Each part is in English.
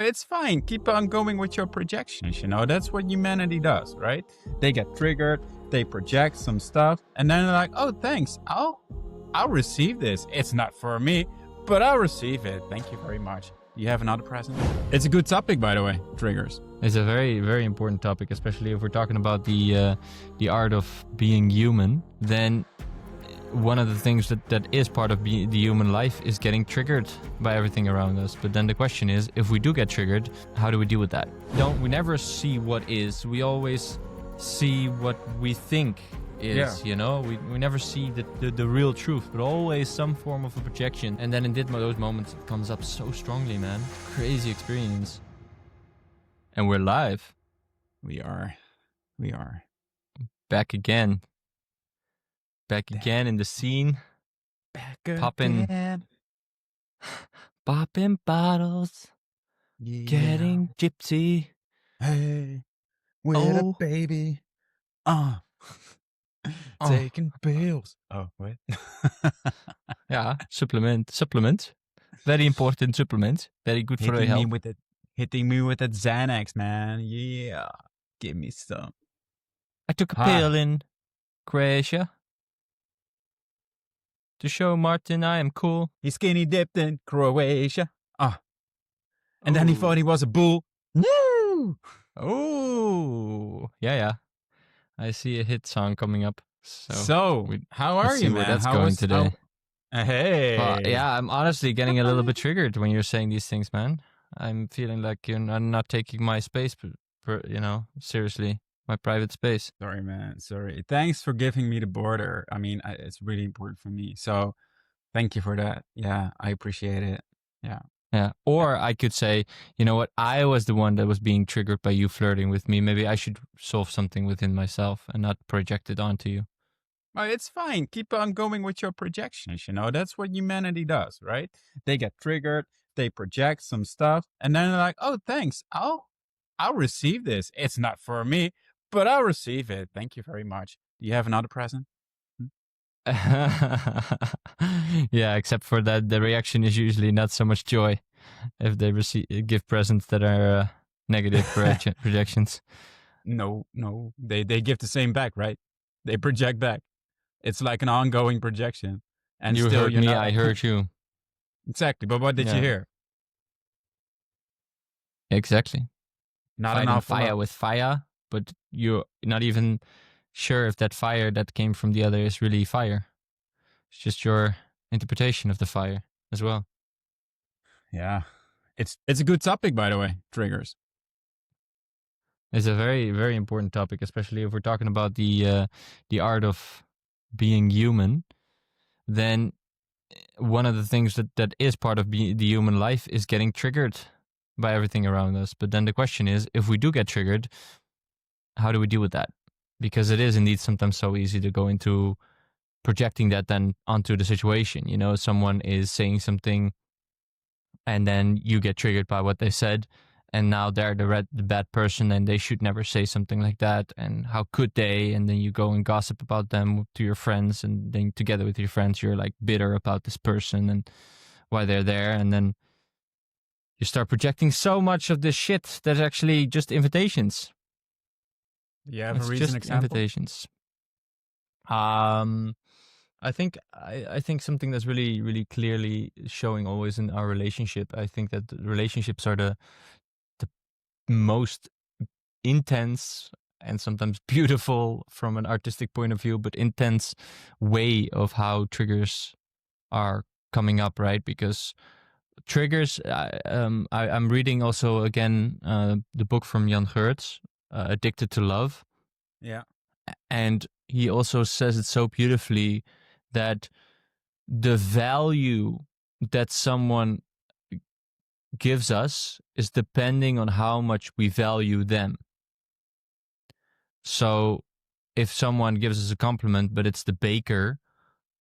It's fine. Keep on going with your projections. That's what humanity does, right? They get triggered, they project some stuff, and then they're like, "Oh, thanks. I'll receive this. It's not for me, but I'll receive it. Thank you very much. Do you have another present?" It's a good topic, by the way. Triggers. It's a very, very important topic, especially if we're talking about the art of being human. Then one of the things that is part of the human life is getting triggered by everything around us. But then the question is, if we do get triggered, how do we deal with that? We never see what is. We always see what we think is, we never see the real truth, but always some form of a projection. And then in those moments, it comes up so strongly, man. Crazy experience. And we're live. We are. Back again in the scene. Popping bottles. Yeah. Getting gypsy. Hey, with a baby. Taking pills. Oh, wait. Yeah, supplement. Very important supplement. Very good for your health. Hitting me with that Xanax, man. Yeah. Give me some. I took a pill in Croatia to show Martin I am cool. He skinny dipped in Croatia. And then he thought he was a bull. Woo! Oh, yeah. I see a hit song coming up. So how are you, man? Where that's going today. Hey. Well, yeah, I'm honestly getting a little bit triggered when you're saying these things, man. I'm feeling like you're not taking my space, seriously, my private space. Sorry, man. Sorry. Thanks for giving me the border. I mean, it's really important for me. So thank you for that. Yeah, I appreciate it. Yeah. Yeah. Or I could say, you know what? I was the one that was being triggered by you flirting with me. Maybe I should solve something within myself and not project it onto you. It's fine. Keep on going with your projections. That's what humanity does, right? They get triggered, they project some stuff, and then they're like, "Oh, thanks. I'll receive this. It's not for me, but I'll receive it. Thank you very much. Do you have another present?" Yeah, except for that, the reaction is usually not so much joy if they give presents that are negative projections. No, they give the same back, right? They project back. It's like an ongoing projection. And you still, heard me, I heard you. Exactly, but what did you hear? Exactly. Not Fighting enough fire with fire, but you're not even sure if that fire that came from the other is really fire. It's just your interpretation of the fire as well. Yeah. It's a good topic, by the way, triggers. It's a very, very important topic, especially if we're talking about the art of being human. Then one of the things that is part of the human life is getting triggered by everything around us. But then the question is, if we do get triggered, how do we deal with that? Because it is indeed sometimes so easy to go into projecting that then onto the situation. Someone is saying something and then you get triggered by what they said, and now they're the bad person and they should never say something like that, and how could they? And then you go and gossip about them to your friends, and then together with your friends you're like bitter about this person and why they're there, and then you start projecting so much of this shit that's actually just invitations. You have a recent example? Invitations. I think something that's really, really clearly showing always in our relationship. I think that relationships are the most intense and sometimes beautiful from an artistic point of view, but intense way of how triggers are coming up, right? Because triggers, I'm reading also again the book from Jan Geurts, Addicted to Love. Yeah. And he also says it so beautifully that the value that someone gives us is depending on how much we value them. So if someone gives us a compliment, but it's the baker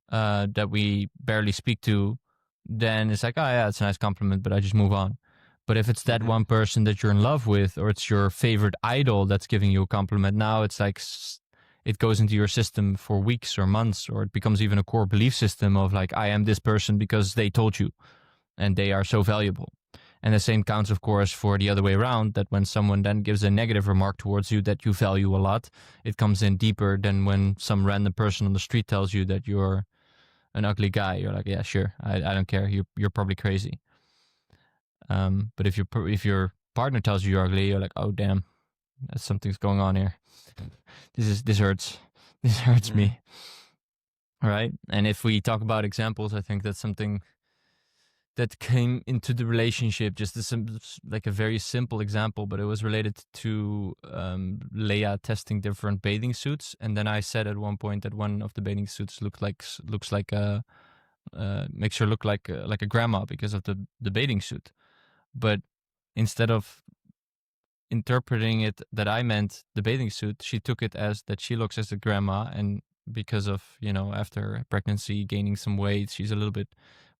that we barely speak to, then it's like, oh yeah, it's a nice compliment, but I just move on. But if it's that one person that you're in love with, or it's your favorite idol that's giving you a compliment, now it's like it goes into your system for weeks or months, or it becomes even a core belief system of like, I am this person because they told you and they are so valuable. And the same counts, of course, for the other way around, that when someone then gives a negative remark towards you that you value a lot, it comes in deeper than when some random person on the street tells you that you're an ugly guy. You're like, yeah, sure, I don't care. You're probably crazy. But if your partner tells you you're ugly, you're like, oh damn, something's going on here. This hurts. This hurts me. Right? And if we talk about examples, I think that's something that came into the relationship, just like a very simple example, but it was related to Leia testing different bathing suits. And then I said at one point that one of the bathing suits looks like makes her look like a grandma because of the bathing suit. But instead of interpreting it that I meant the bathing suit, she took it as that she looks as a grandma, and because of, after pregnancy gaining some weight, she's a little bit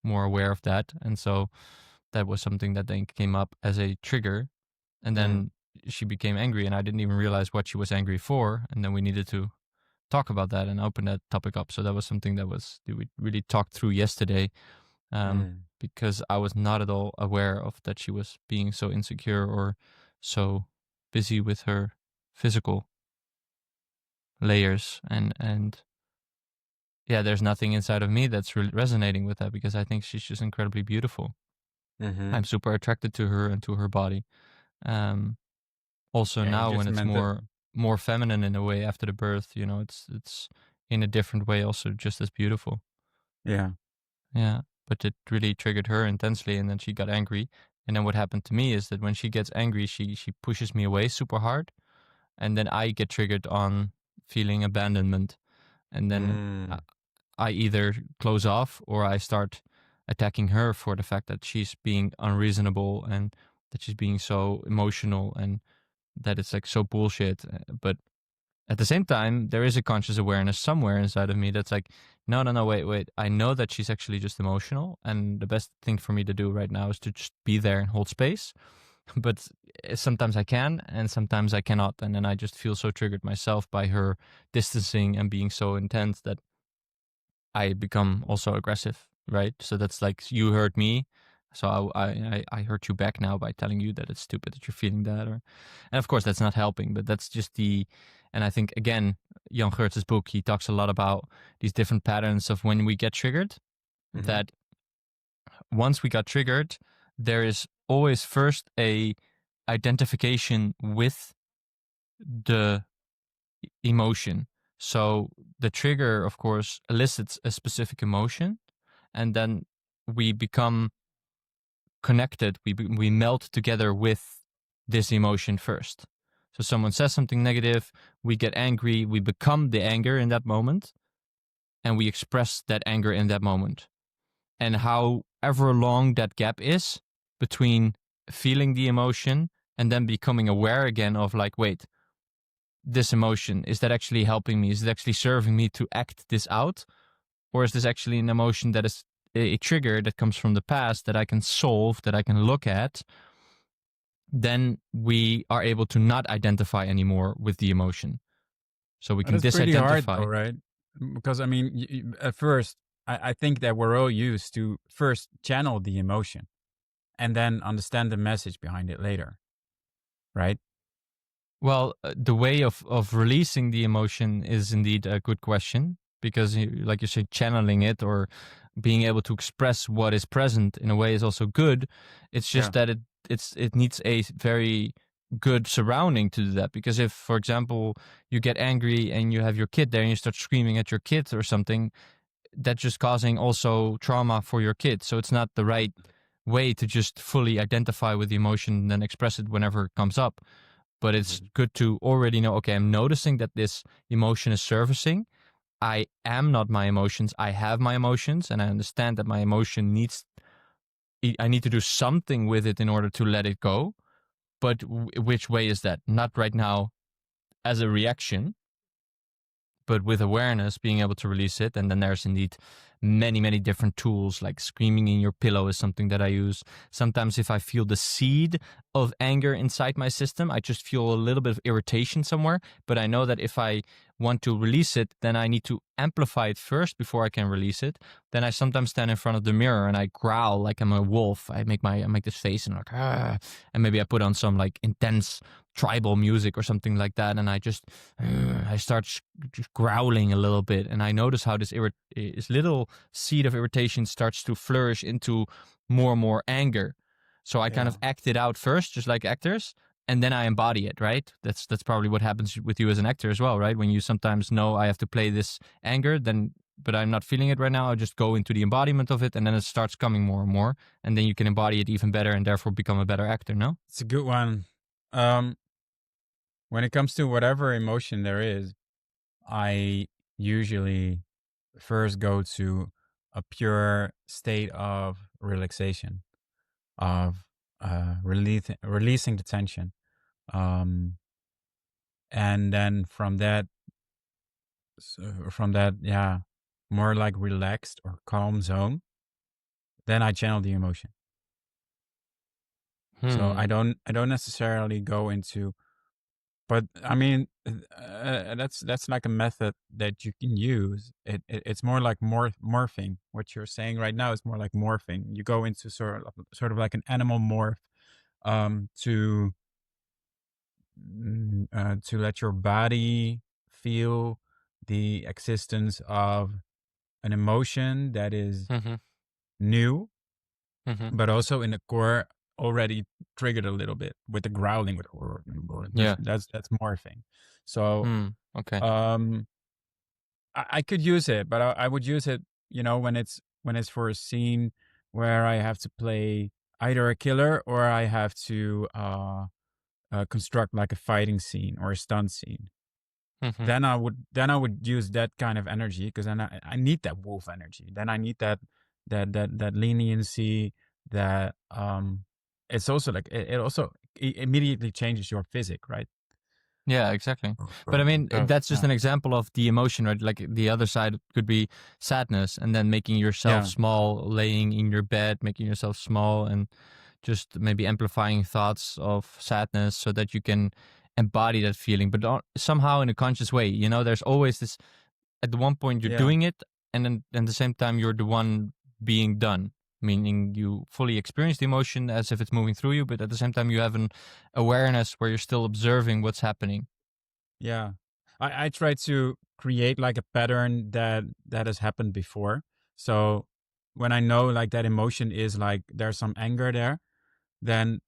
more aware of that. And so that was something that then came up as a trigger, and then she became angry, and I didn't even realize what she was angry for, and then we needed to talk about that and open that topic up. So that was something that we really talked through yesterday, because I was not at all aware of that she was being so insecure or so busy with her physical layers, and yeah, there's nothing inside of me that's really resonating with that, because I think she's just incredibly beautiful. I'm super attracted to her and to her body. Also now when it's more feminine in a way after the birth, it's in a different way also just as beautiful. Yeah. But it really triggered her intensely, and then she got angry. And then what happened to me is that when she gets angry, she pushes me away super hard, and then I get triggered on feeling abandonment, and then I either close off or I start attacking her for the fact that she's being unreasonable and that she's being so emotional and that it's like so bullshit. But at the same time, there is a conscious awareness somewhere inside of me that's like, no, wait. I know that she's actually just emotional, and the best thing for me to do right now is to just be there and hold space. But sometimes I can, and sometimes I cannot. And then I just feel so triggered myself by her distancing and being so intense that I become also aggressive, right? So that's like, you hurt me, so I hurt you back now by telling you that it's stupid that you're feeling that. And of course, that's not helping, but that's just and I think, again, Jan Geurts's book, he talks a lot about these different patterns of when we get triggered, that once we got triggered, there is always first a identification with the emotion. So the trigger, of course, elicits a specific emotion, and then we become connected. We melt together with this emotion first. So someone says something negative, we get angry, we become the anger in that moment, and we express that anger in that moment. And however long that gap is between feeling the emotion and then becoming aware again of like, wait, this emotion, is that actually helping me? Is it actually serving me to act this out? Or is this actually an emotion that is a trigger that comes from the past that I can solve, that I can look at? Then we are able to not identify anymore with the emotion. So we can disidentify. Pretty hard though, right? Because I mean, at first, I think that we're all used to first channel the emotion and then understand the message behind it later, right? Well, the way of releasing the emotion is indeed a good question, because like you say, channeling it or being able to express what is present in a way is also good. It's just that it needs a very good surrounding to do that. Because if, for example, you get angry and you have your kid there and you start screaming at your kid or something, that's just causing also trauma for your kid. So it's not the right way to just fully identify with the emotion and then express it whenever it comes up. But it's good to already know, okay, I'm noticing that this emotion is surfacing. I am not my emotions. I have my emotions, and I understand that my emotion I need to do something with it in order to let it go. But which way is that? Not right now as a reaction, but with awareness, being able to release it. And then there's indeed many, many different tools, like screaming in your pillow is something that I use. Sometimes if I feel the seed of anger inside my system, I just feel a little bit of irritation somewhere. But I know that if I want to release it, then I need to amplify it first before I can release it. Then I sometimes stand in front of the mirror and I growl like I'm a wolf. I make this face and like, ah, and maybe I put on some like intense tribal music or something like that, and I just I start just growling a little bit, and I notice how this little seed of irritation starts to flourish into more and more anger. So I kind of act it out first, just like actors, and then I embody it, right? That's probably what happens with you as an actor as well, right? When you sometimes know I have to play this anger, but I'm not feeling it right now, I'll just go into the embodiment of it, and then it starts coming more and more, and then you can embody it even better and therefore become a better actor, no? It's a good one. When it comes to whatever emotion there is, I usually first go to a pure state of relaxation, of releasing the tension. And then from that, yeah, more like relaxed or calm zone, then I channel the emotion. So I don't necessarily go into, but I mean, that's like a method that you can use. It's more like morphing. What you're saying right now is more like morphing. You go into sort of like an animal morph, to to let your body feel the existence of an emotion that is Mm-hmm. new, Mm-hmm. but also in the core already triggered a little bit with the growling with Yeah. that's morphing. So Okay. I could use it, but I would use it, when it's for a scene where I have to play either a killer or I have to construct like a fighting scene or a stunt scene. Mm-hmm. Then I would use that kind of energy, because then I need that wolf energy. Then I need that leniency. That it's also like it also immediately changes your physique, right? Yeah, exactly. But I mean, that's just Yeah. an example of the emotion, right? Like the other side could be sadness, and then making yourself Yeah. small, laying in your bed, making yourself small, and just maybe amplifying thoughts of sadness so that you can embody that feeling, but somehow in a conscious way. There's always this, at the one point you're Yeah. doing it, and then at the same time you're the one being done, meaning you fully experience the emotion as if it's moving through you, but at the same time you have an awareness where you're still observing what's happening. Yeah. I try to create like a pattern that has happened before. So when I know like that emotion is like there's some anger there, then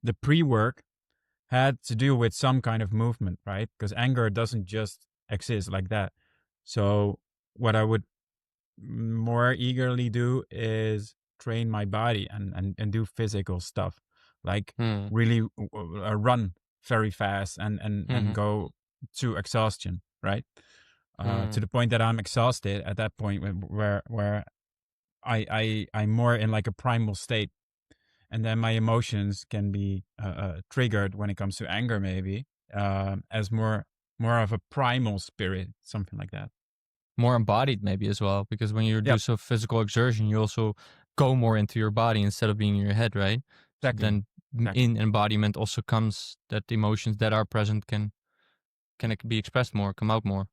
the pre-work had to do with some kind of movement, right? Because anger doesn't just exist like that. So what I would more eagerly do is train my body and do physical stuff, like Hmm. really run very fast and Mhm. go to exhaustion, right? To Mm. the point that I'm exhausted at that point, where I'm more in like a primal state, and then my emotions can be triggered when it comes to anger, maybe as more of a primal spirit, something like that. More embodied maybe as well, because when you do Yep, so physical exertion, you also go more into your body instead of being in your head, right? So exactly, then exactly. in embodiment also comes that the emotions that are present can be expressed more, come out more.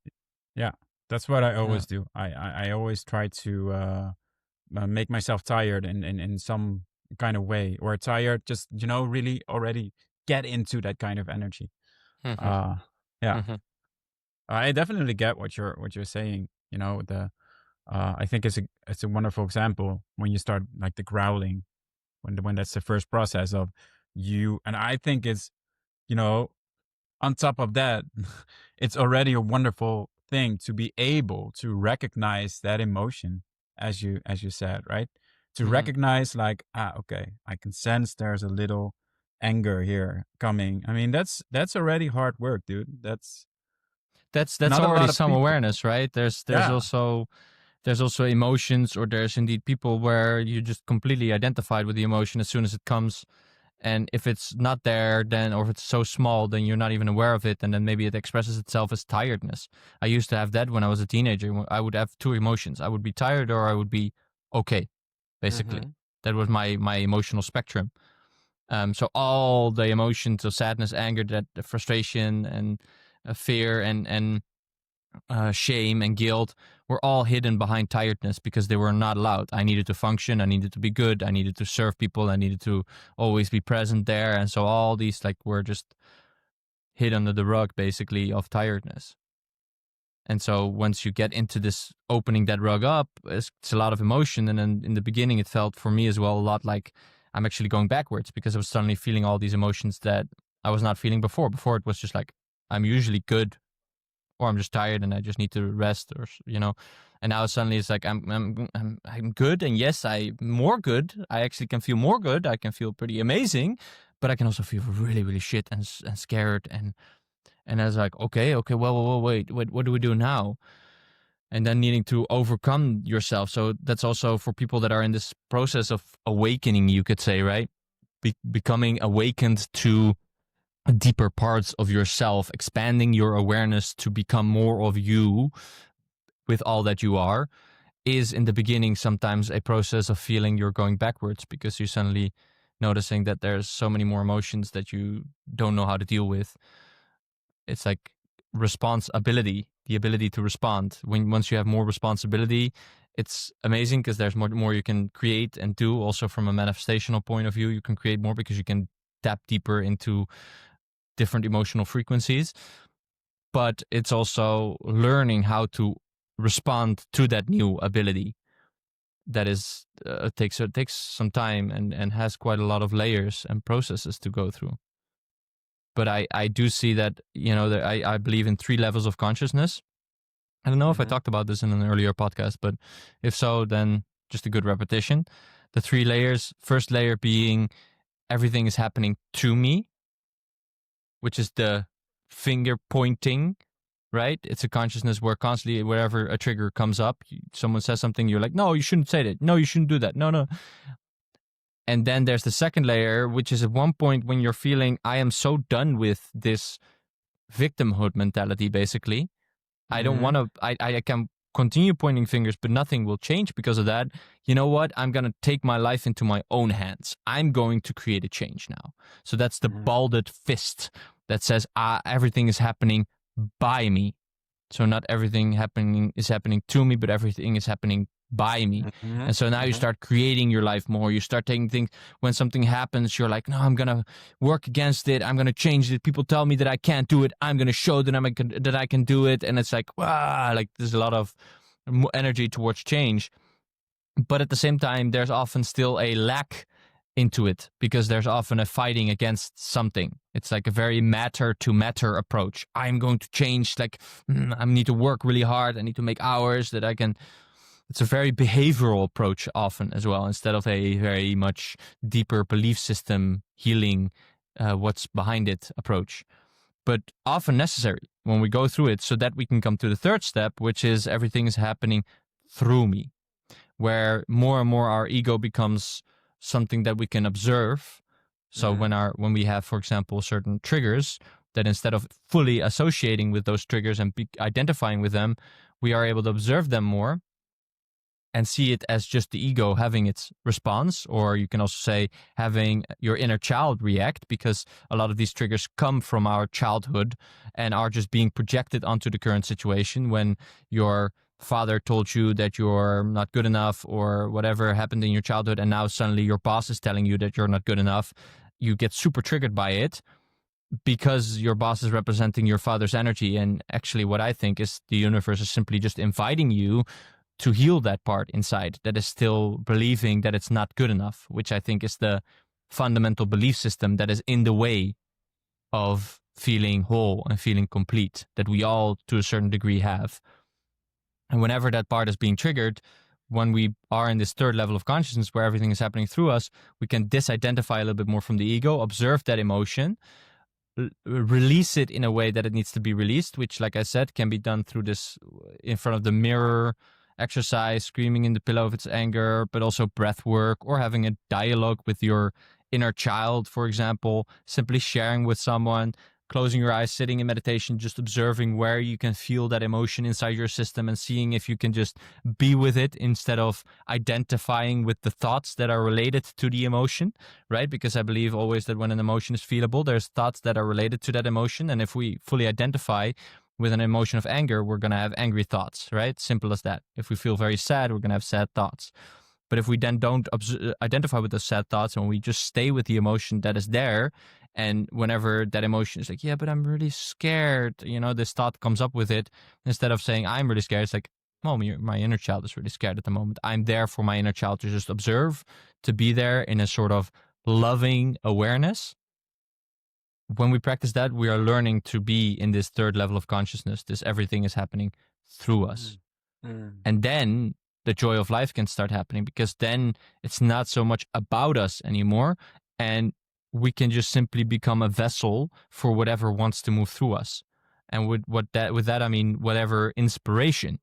Yeah, that's what I Yeah. always do. I always try to make myself tired in some kind of way, or tired, just really already get into that kind of energy. Mhm. Uh, yeah, Mhm. I definitely get what you're saying. I think it's a wonderful example when you start like the growling, when that's the first process of you, and I think it's you know on top of that, it's already a wonderful thing to be able to recognize that emotion, as you said, right? To Mhm. recognize like, okay, I can sense there's a little anger here coming. I mean, that's already hard work, dude. That's That's not a already lot of some people. awareness, right? Yeah. There's also emotions, or there's indeed people where you just completely identified with the emotion as soon as it comes. And if it's not there, then, or if it's so small, then you're not even aware of it. And then maybe it expresses itself as tiredness. I used to have that when I was a teenager. I would have two emotions. I would be tired or I would be okay, basically. Mm-hmm. That was my emotional spectrum. So all the emotions of sadness, anger, that frustration, and fear, and shame and guilt were all hidden behind tiredness because they were not allowed. I needed to function. I needed to be good. I needed to serve people. I needed to always be present there. And so all these were just hid under the rug, basically, of tiredness. And so once you get into this opening that rug up, it's a lot of emotion. And then in the beginning, it felt for me as well a lot like I'm actually going backwards because I was suddenly feeling all these emotions that I was not feeling before. Before it was just like, I'm usually good, or I'm just tired and I just need to rest, or And now suddenly it's like I'm good, and yes, I'm more good. I actually can feel more good. I can feel pretty amazing, but I can also feel really, really shit and scared, and I was like, okay, well, wait, what do we do now? And then needing to overcome yourself. So that's also for people that are in this process of awakening, you could say, right? Becoming awakened to deeper parts of yourself, expanding your awareness to become more of you with all that you are, is in the beginning sometimes a process of feeling you're going backwards because you're suddenly noticing that there's so many more emotions that you don't know how to deal with. It's like responsibility, the ability to respond. Once you have more responsibility, it's amazing because there's more you can create and do. Also from a manifestational point of view, you can create more because you can tap deeper into different emotional frequencies. But it's also learning how to respond to that new ability. That is takes some time and has quite a lot of layers and processes to go through. But I do see that, that I believe in 3 levels of consciousness. I don't know if I talked about this in an earlier podcast, but if so, then just a good repetition. The 3 layers, first layer being everything is happening to me, which is the finger pointing, right? It's a consciousness where constantly, wherever a trigger comes up, someone says something, you're like, no, you shouldn't say that. No, you shouldn't do that. No. And then there's the second layer, which is at one point when you're feeling, I am so done with this victimhood mentality, basically. I don't want to, I can continue pointing fingers, but nothing will change because of that. You know what? I'm going to take my life into my own hands. I'm going to create a change now. So that's the balded fist that says, everything is happening by me. So not everything is happening to me, but everything is happening by me. And so now you start creating your life more. You start taking things, when something happens, you're like, no, I'm going to work against it. I'm going to change it. People tell me that I can't do it. I'm going to show that I can do it. And it's like, wow, like there's a lot of energy towards change. But at the same time, there's often still a lack into it because there's often a fighting against something. It's like a very matter to matter approach. I'm going to change, I need to work really hard. I need to make hours that I can. It's a very behavioral approach often as well, instead of a very much deeper belief system healing, what's behind it approach. But often necessary when we go through it so that we can come to the third step, which is everything is happening through me, where more and more our ego becomes something that we can observe. So when we have, for example, certain triggers, that instead of fully associating with those triggers and identifying with them, we are able to observe them more and see it as just the ego having its response, or you can also say having your inner child react, because a lot of these triggers come from our childhood and are just being projected onto the current situation. When your father told you that you're not good enough, or whatever happened in your childhood, and now suddenly your boss is telling you that you're not good enough, you get super triggered by it because your boss is representing your father's energy. And actually what I think is the universe is simply just inviting you to heal that part inside that is still believing that it's not good enough, which I think is the fundamental belief system that is in the way of feeling whole and feeling complete, that we all to a certain degree have. And whenever that part is being triggered, when we are in this third level of consciousness where everything is happening through us, we can disidentify a little bit more from the ego, observe that emotion, release it in a way that it needs to be released, which, like I said, can be done through this in front of the mirror exercise, screaming in the pillow of its anger, but also breath work, or having a dialogue with your inner child, for example, simply sharing with someone, closing your eyes, sitting in meditation, just observing where you can feel that emotion inside your system and seeing if you can just be with it instead of identifying with the thoughts that are related to the emotion, right? Because I believe always that when an emotion is feelable, there's thoughts that are related to that emotion. And if we fully identify with an emotion of anger, we're going to have angry thoughts, right? Simple as that. If we feel very sad, we're going to have sad thoughts. But if we then don't identify with those sad thoughts and we just stay with the emotion that is there, and whenever that emotion is like, yeah, but I'm really scared, this thought comes up with it, instead of saying, I'm really scared, it's like, oh, my inner child is really scared at the moment. I'm there for my inner child to just observe, to be there in a sort of loving awareness. When we practice that, we are learning to be in this third level of consciousness. This everything is happening through us. And then the joy of life can start happening, because then it's not so much about us anymore, and we can just simply become a vessel for whatever wants to move through us. And with that I mean whatever inspiration.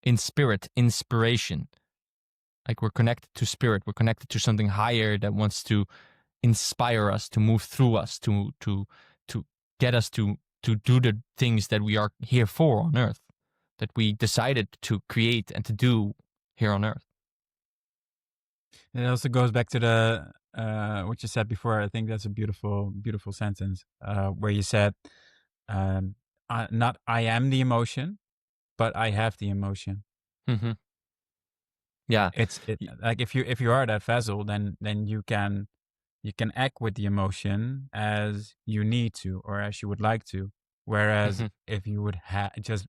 In spirit, inspiration. Like we're connected to spirit, we're connected to something higher that wants to inspire us, to move through us, to get us to do the things that we are here for on earth, that we decided to create and to do here on earth. It also goes back to the what you said before. I think that's a beautiful sentence where you said, not I am the emotion, but I have the emotion. Mm-hmm. Yeah, It's like if you are that vessel, then you can act with the emotion as you need to or as you would like to. Whereas if you would just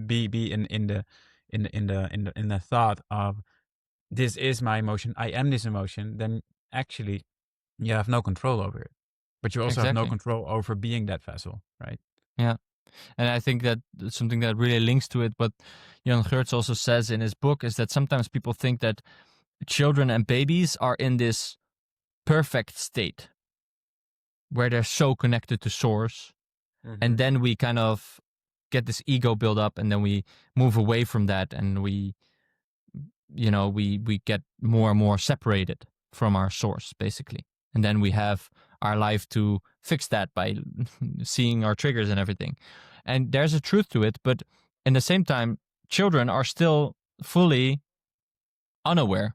be in the thought of, this is my emotion, I am this emotion, then actually you have no control over it. But you also have no control over being that vessel, right? Yeah. And I think that something that really links to it, what Jan Geurts also says in his book, is that sometimes people think that children and babies are in this perfect state where they're so connected to source. And then we kind of get this ego build up, and then we move away from that, and we get more and more separated from our source, basically. And then we have our life to fix that by seeing our triggers and everything. And there's a truth to it, but in the same time, children are still fully unaware.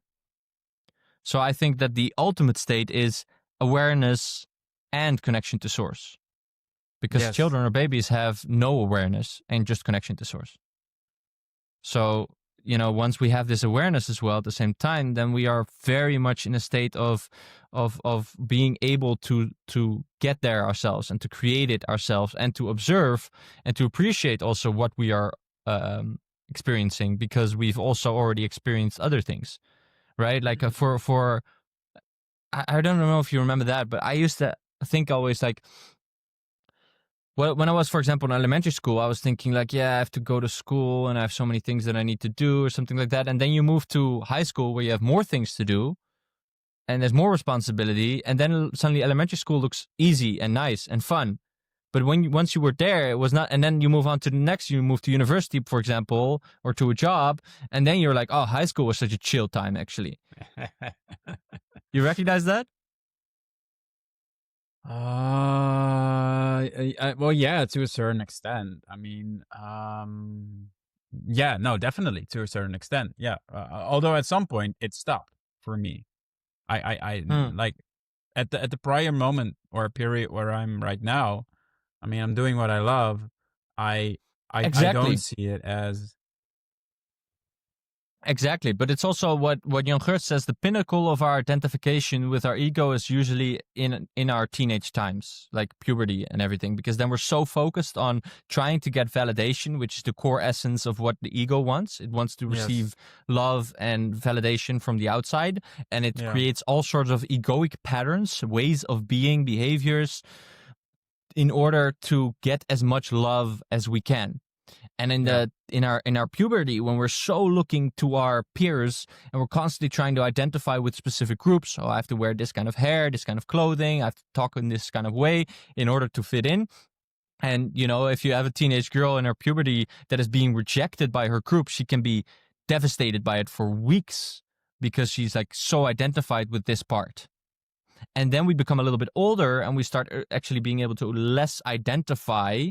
So I think that the ultimate state is awareness and connection to source. Because children or babies have no awareness and just connection to source. So, once we have this awareness as well at the same time, then we are very much in a state of being able to get there ourselves and to create it ourselves and to observe and to appreciate also what we are experiencing, because we've also already experienced other things, right? Like I don't know if you remember that, but I used to think always like, well, when I was, for example, in elementary school, I was thinking like, yeah, I have to go to school and I have so many things that I need to do or something like that. And then you move to high school where you have more things to do and there's more responsibility. And then suddenly elementary school looks easy and nice and fun. But once you were there, it was not. And then you move on to the next, you move to university, for example, or to a job. And then you're like, oh, high school was such a chill time, actually. You recognize that? Well, yeah, to a certain extent. I mean, yeah, no, definitely to a certain extent. Yeah. Although at some point it stopped for me. I like at the prior moment or period where I'm right now. I mean, I'm doing what I love. I don't see it as. Exactly, but it's also what Jan Geurts says, the pinnacle of our identification with our ego is usually in our teenage times, like puberty and everything, because then we're so focused on trying to get validation, which is the core essence of what the ego wants. It wants to receive love and validation from the outside, and it creates all sorts of egoic patterns, ways of being, behaviors, in order to get as much love as we can. And in our puberty, when we're so looking to our peers and we're constantly trying to identify with specific groups, I have to wear this kind of hair, this kind of clothing, I have to talk in this kind of way in order to fit in. And, if you have a teenage girl in her puberty that is being rejected by her group, she can be devastated by it for weeks because she's like so identified with this part. And then we become a little bit older and we start actually being able to less identify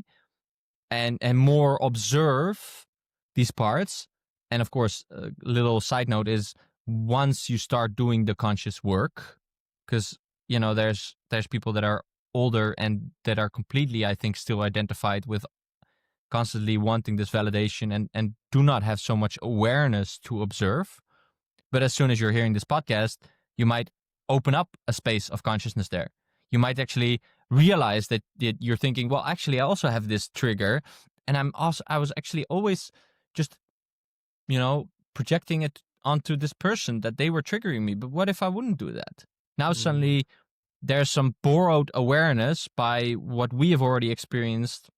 and more observe these parts. And of course, a little side note is once you start doing the conscious work, because there's people that are older and that are completely, I think, still identified with constantly wanting this validation and do not have so much awareness to observe. But as soon as you're hearing this podcast, you might open up a space of consciousness there. You might actually realize that you're thinking, well, actually, I also have this trigger, and I was actually always just, projecting it onto this person that they were triggering me. But what if I wouldn't do that? Now suddenly there's some borrowed awareness by what we have already experienced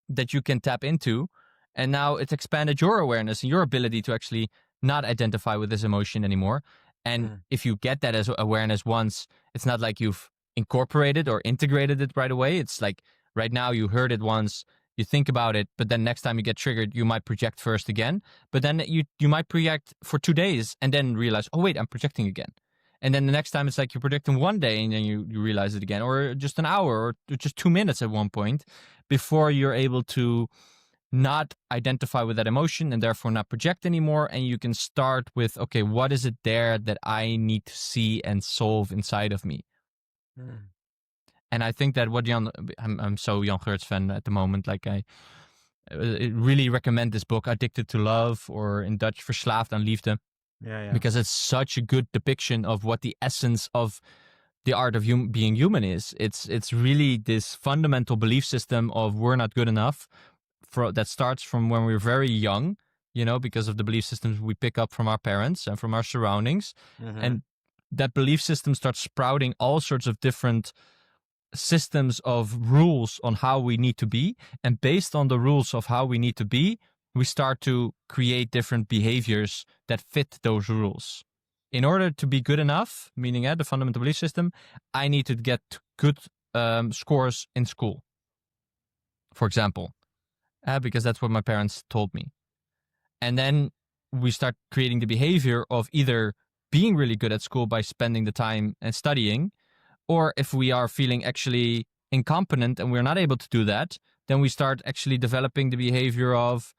that you can tap into. And now it's expanded your awareness and your ability to actually not identify with this emotion anymore. And if you get that as awareness once, it's not like you've incorporated or integrated it right away. It's like right now you heard it once, you think about it, but then next time you get triggered, you might project first again. But then you might project for 2 days and then realize, oh, wait, I'm projecting again. And then the next time it's like you're projecting 1 day and then you realize it again, or just an hour or just 2 minutes at one point before you're able to not identify with that emotion and therefore not project anymore. And you can start with, okay, what is it there that I need to see and solve inside of me? And I think that I'm so Jan Geurts fan at the moment. Like I really recommend this book, Addicted to Love, or in Dutch, Verslaafd aan Liefde. Yeah. Because it's such a good depiction of what the essence of the art of being human is. It's really this fundamental belief system of we're not good enough, that starts from when we're very young, because of the belief systems we pick up from our parents and from our surroundings. And that belief system starts sprouting all sorts of different systems of rules on how we need to be. And based on the rules of how we need to be, we start to create different behaviors that fit those rules. In order to be good enough, meaning the fundamental belief system, I need to get good scores in school, for example, because that's what my parents told me. And then we start creating the behavior of either being really good at school by spending the time and studying, or if we are feeling actually incompetent and we're not able to do that, then we start actually developing the behavior of,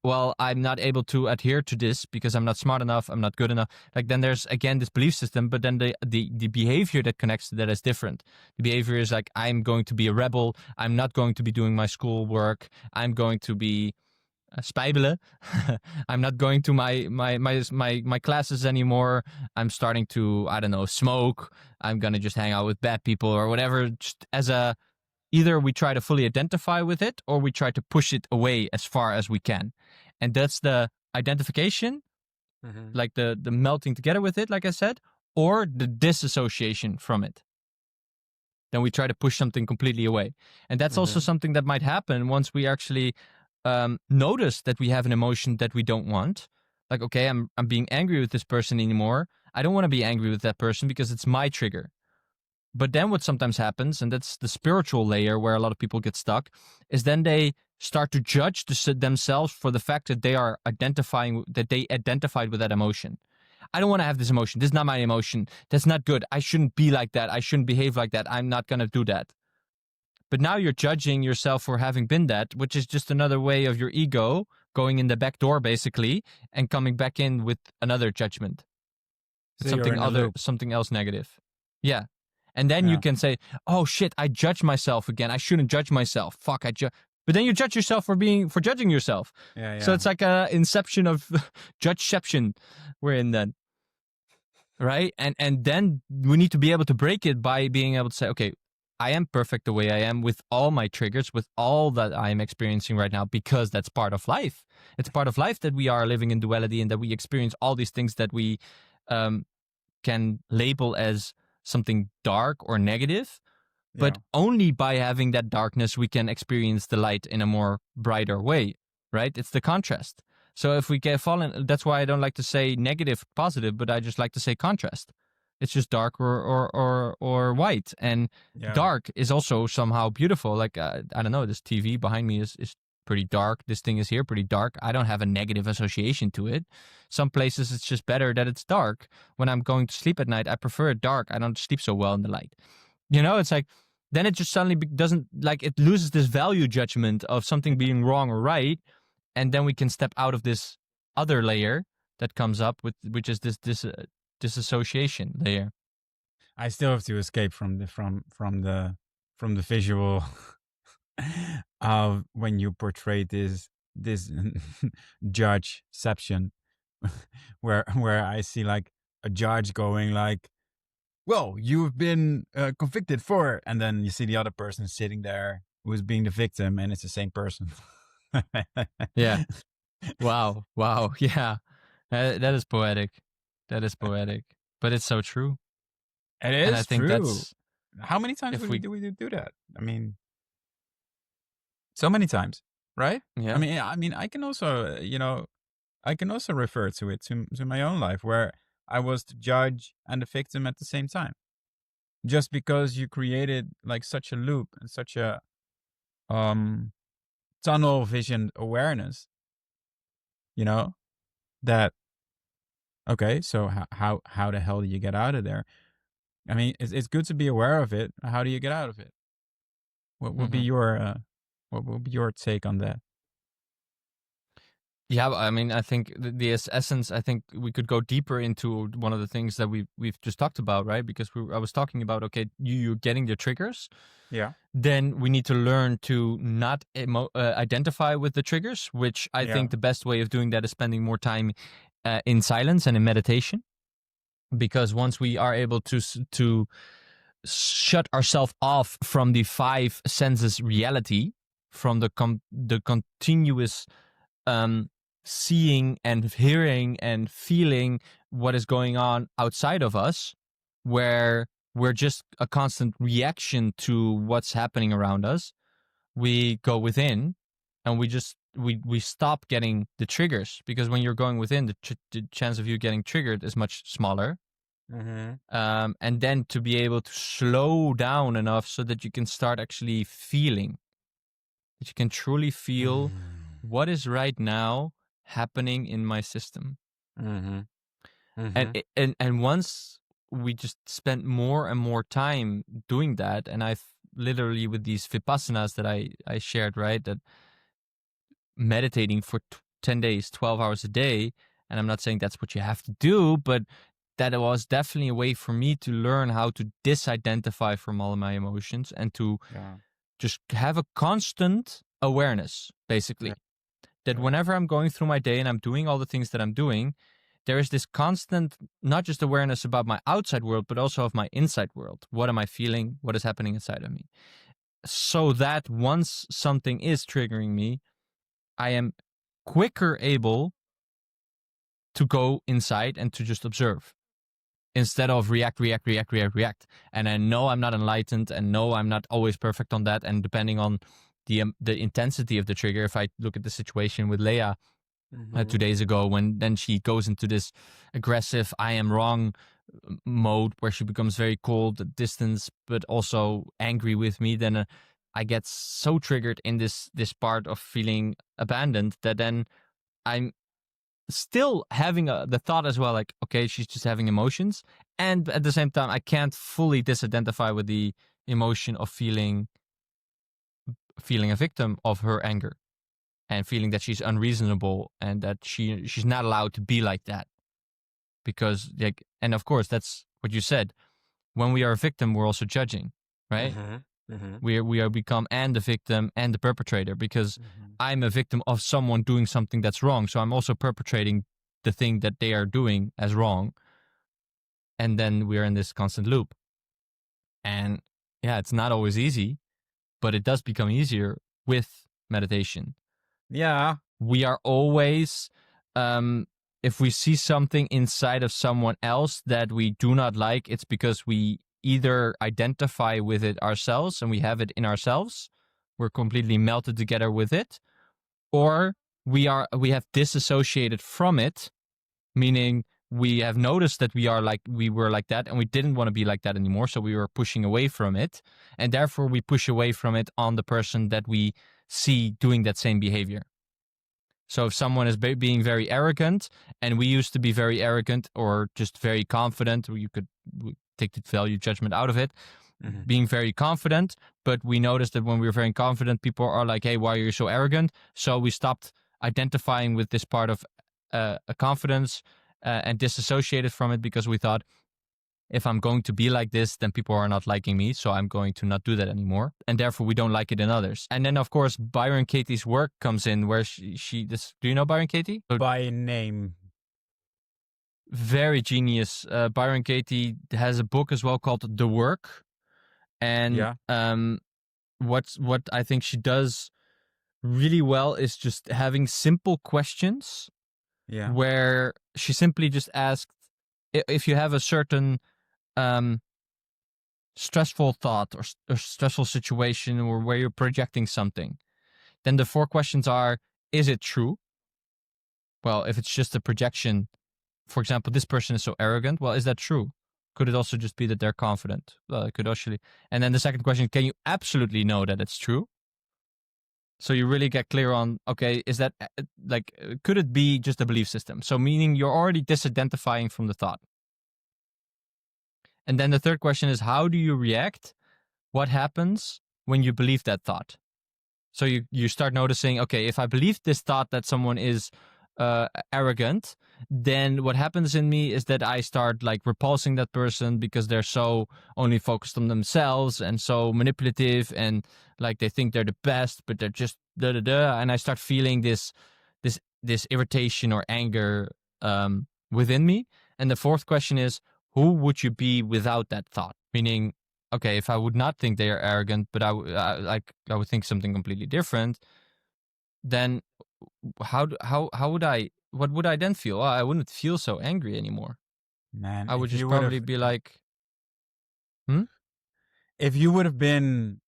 well, I'm not able to adhere to this because I'm not smart enough, I'm not good enough. Like then there's again this belief system, but then the behavior that connects to that is different. The behavior is like, I'm going to be a rebel, I'm not going to be doing my schoolwork, I'm going to be spijbelen. I'm not going to my classes anymore. I'm starting to, I don't know, smoke. I'm gonna just hang out with bad people or whatever. Just either we try to fully identify with it or we try to push it away as far as we can. And that's the identification, like the melting together with it, like I said, or the disassociation from it. Then we try to push something completely away. And that's also something that might happen once we actually notice that we have an emotion that we don't want. Like, okay, I'm being angry with this person anymore. I don't want to be angry with that person because it's my trigger. But then what sometimes happens, and that's the spiritual layer where a lot of people get stuck, is then they start to judge themselves for the fact that they are identified with that emotion. I don't want to have this emotion. This is not my emotion. That's not good. I shouldn't be like that. I shouldn't behave like that. I'm not going to do that. But now you're judging yourself for having been that, which is just another way of your ego going in the back door, basically, and coming back in with another judgment. So Something else negative. Yeah. And then you can say, oh shit, I judge myself again. I shouldn't judge myself. Fuck, but then you judge yourself for judging yourself. Yeah. So it's like a inception of Judge-ception we're in then. Right? And then we need to be able to break it by being able to say, okay, I am perfect the way I am with all my triggers, with all that I am experiencing right now, because that's part of life. It's part of life that we are living in duality and that we experience all these things that we can label as something dark or negative. But only by having that darkness, we can experience the light in a more brighter way, right? It's the contrast. So if we get fallen, that's why I don't like to say negative, positive, but I just like to say contrast. It's just dark or white. And dark is also somehow beautiful. Like, I don't know, this TV behind me is pretty dark. This thing is here, pretty dark. I don't have a negative association to it. Some places it's just better that it's dark. When I'm going to sleep at night, I prefer it dark. I don't sleep so well in the light. It's like, then it just suddenly doesn't, like, it loses this value judgment of something being wrong or right. And then we can step out of this other layer that comes up with, which is this disassociation layer. I still have to escape from the visual of when you portray this judge-ception, where I see like a judge going like, well, you've been convicted for, and then you see the other person sitting there who's being the victim, and it's the same person. Yeah. Wow. Yeah. That is poetic. That is poetic. But it's so true. It is and I think true. that's How many times if do we do that? I mean, so many times, right? yeah. I mean, I can also, I can also refer to it to my own life where I was the judge and the victim at the same time. Just because you created like such a loop and such a tunnel vision awareness, that okay, so how the hell do you get out of there? I mean, it's good to be aware of it. How do you get out of it? What would be your take on that? Yeah, I mean, I think the essence. I think we could go deeper into one of the things that we've just talked about, right? Because I was talking about, okay, you're getting the triggers. Yeah. Then we need to learn to not identify with the triggers, which I think the best way of doing that is spending more time in silence and in meditation. Because once we are able to shut ourselves off from the five senses reality, from the continuous seeing and hearing and feeling what is going on outside of us, where we're just a constant reaction to what's happening around us, we go within and we stop getting the triggers, because when you're going within, the chance of you getting triggered is much smaller. And then to be able to slow down enough so that you can start actually feeling, that you can truly feel what is right now happening in my system. And once we just spent more and more time doing that, and I've literally, with these vipassanas that I shared, right, that meditating for 10 days, 12 hours a day, and I'm not saying that's what you have to do, but that was definitely a way for me to learn how to disidentify from all of my emotions and to just have a constant awareness, basically. That whenever I'm going through my day and I'm doing all the things that I'm doing, there is this constant, not just awareness about my outside world, but also of my inside world. What am I feeling? What is happening inside of me? So that once something is triggering me, I am quicker able to go inside and to just observe, instead of react. And I know I'm not enlightened, and no, I'm not always perfect on that. And depending on the intensity of the trigger, if I look at the situation with Leia 2 days ago, when then she goes into this aggressive I am wrong mode, where she becomes very cold, distant, but also angry with me, then I get so triggered in this part of feeling abandoned, that then I'm still having the thought as well, like, okay, she's just having emotions, and at the same time I can't fully disidentify with the emotion of feeling a victim of her anger, and feeling that she's unreasonable and that she's not allowed to be like that. Because, like, and of course that's what you said, when we are a victim we're also judging, right? We are become and the victim and the perpetrator, because I'm a victim of someone doing something that's wrong, so I'm also perpetrating the thing that they are doing as wrong, and then we're in this constant loop. And yeah, it's not always easy, but it does become easier with meditation. Yeah. We are always, if we see something inside of someone else that we do not like, it's because we either identify with it ourselves and we have it in ourselves, we're completely melted together with it, or we have disassociated from it, meaning we have noticed that we were like that and we didn't want to be like that anymore, so we were pushing away from it, and therefore we push away from it on the person that we see doing that same behavior. So if someone is being very arrogant, and we used to be very arrogant or just very confident, you could take the value judgment out of it, being very confident, but we noticed that when we were very confident, people are like, hey, why are you so arrogant? So we stopped identifying with this part of a confidence and disassociated from it, because we thought, if I'm going to be like this, then people are not liking me, so I'm going to not do that anymore. And therefore, we don't like it in others. And then, of course, Byron Katie's work comes in, where she do you know Byron Katie? By name. Very genius. Byron Katie has a book as well called The Work. And what I think she does really well is just having simple questions, where she simply just asked, if you have a certain stressful thought or stressful situation, or where you're projecting something, then the 4 questions are: is it true? Well, if it's just a projection, for example, this person is so arrogant, well, is that true? Could it also just be that they're confident? Well, it could actually. And then the second question: can you absolutely know that it's true? So you really get clear on, okay, is that could it be just a belief system? So meaning you're already disidentifying from the thought. And then the third question is, how do you react? What happens when you believe that thought? So you start noticing, okay, if I believe this thought that someone is arrogant, then what happens in me is that I start repulsing that person, because they're so only focused on themselves and so manipulative, and they think they're the best, but they're just and I start feeling this irritation or anger within me. And the fourth question is, who would you be without that thought? Meaning, okay, if I would not think they are arrogant, but I would think something completely different, then what would I then feel? Well, I wouldn't feel so angry anymore. Man, I would just probably be like, if you would have been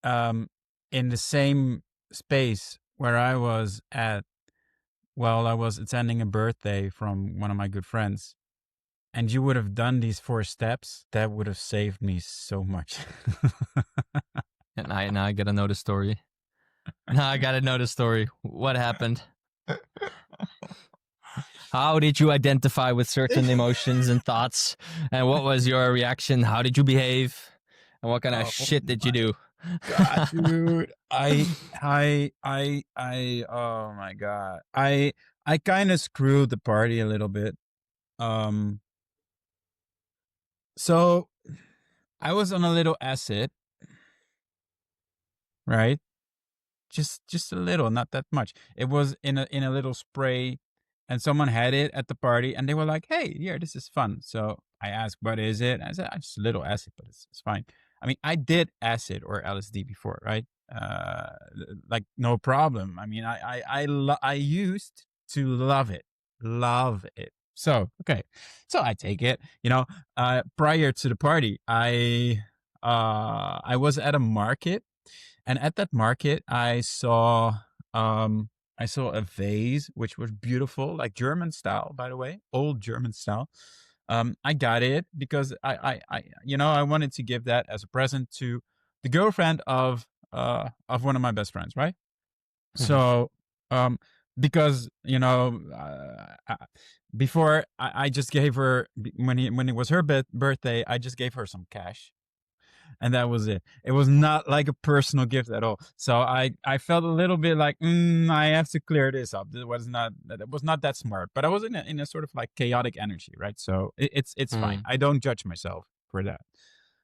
in the same space where I was at while I was attending a birthday from one of my good friends, and you would have done these 4 steps, that would have saved me so much. And now I gotta know the story. Now I gotta know the story. What happened? How did you identify with certain emotions and thoughts? And what was your reaction? How did you behave? And what kind of shit did you do? God, dude, I oh my God, I kind of screwed the party a little bit. So I was on a little acid, right? Just a little, not that much. It was in a little spray, and someone had it at the party, and they were like, "Hey, yeah, this is fun." So I asked, "What is it?" And I said, "Just a little acid, but it's fine." I mean, I did acid or LSD before, right? No problem. I mean, I used to love it. So okay, so I take it. Prior to the party, I was at a market, and at that market, I saw a vase which was beautiful, like German style, by the way, old German style. I got it because I wanted to give that as a present to the girlfriend of one of my best friends, right? So because before I just gave her, when it was her birthday, I just gave her some cash, and that was it. It was not like a personal gift at all. So I felt a little bit like, I have to clear this up. It was not that smart, but I was in a sort of chaotic energy, right? So it's fine. I don't judge myself for that.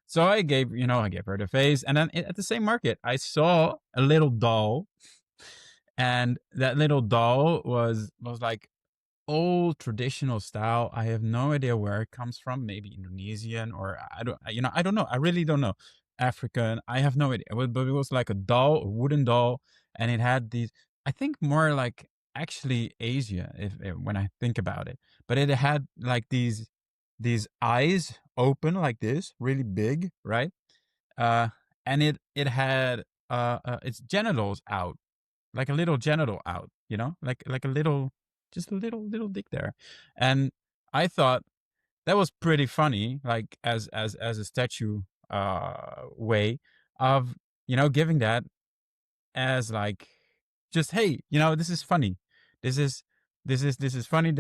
So I gave her the face, and then at the same market, I saw a little doll, and that little doll was like old traditional style. I have no idea where it comes from. Maybe Indonesian, or I don't know. I really don't know. African. I have no idea. But it was like a wooden doll, and it had these. I think more like actually Asia, if when I think about it. But it had these eyes open like this, really big, right? And it had its genitals out, like a little genital out, like a little, just a little dick there. And I thought that was pretty funny, like as a statue way of giving that as like, just, hey, this is funny. This is this is funny.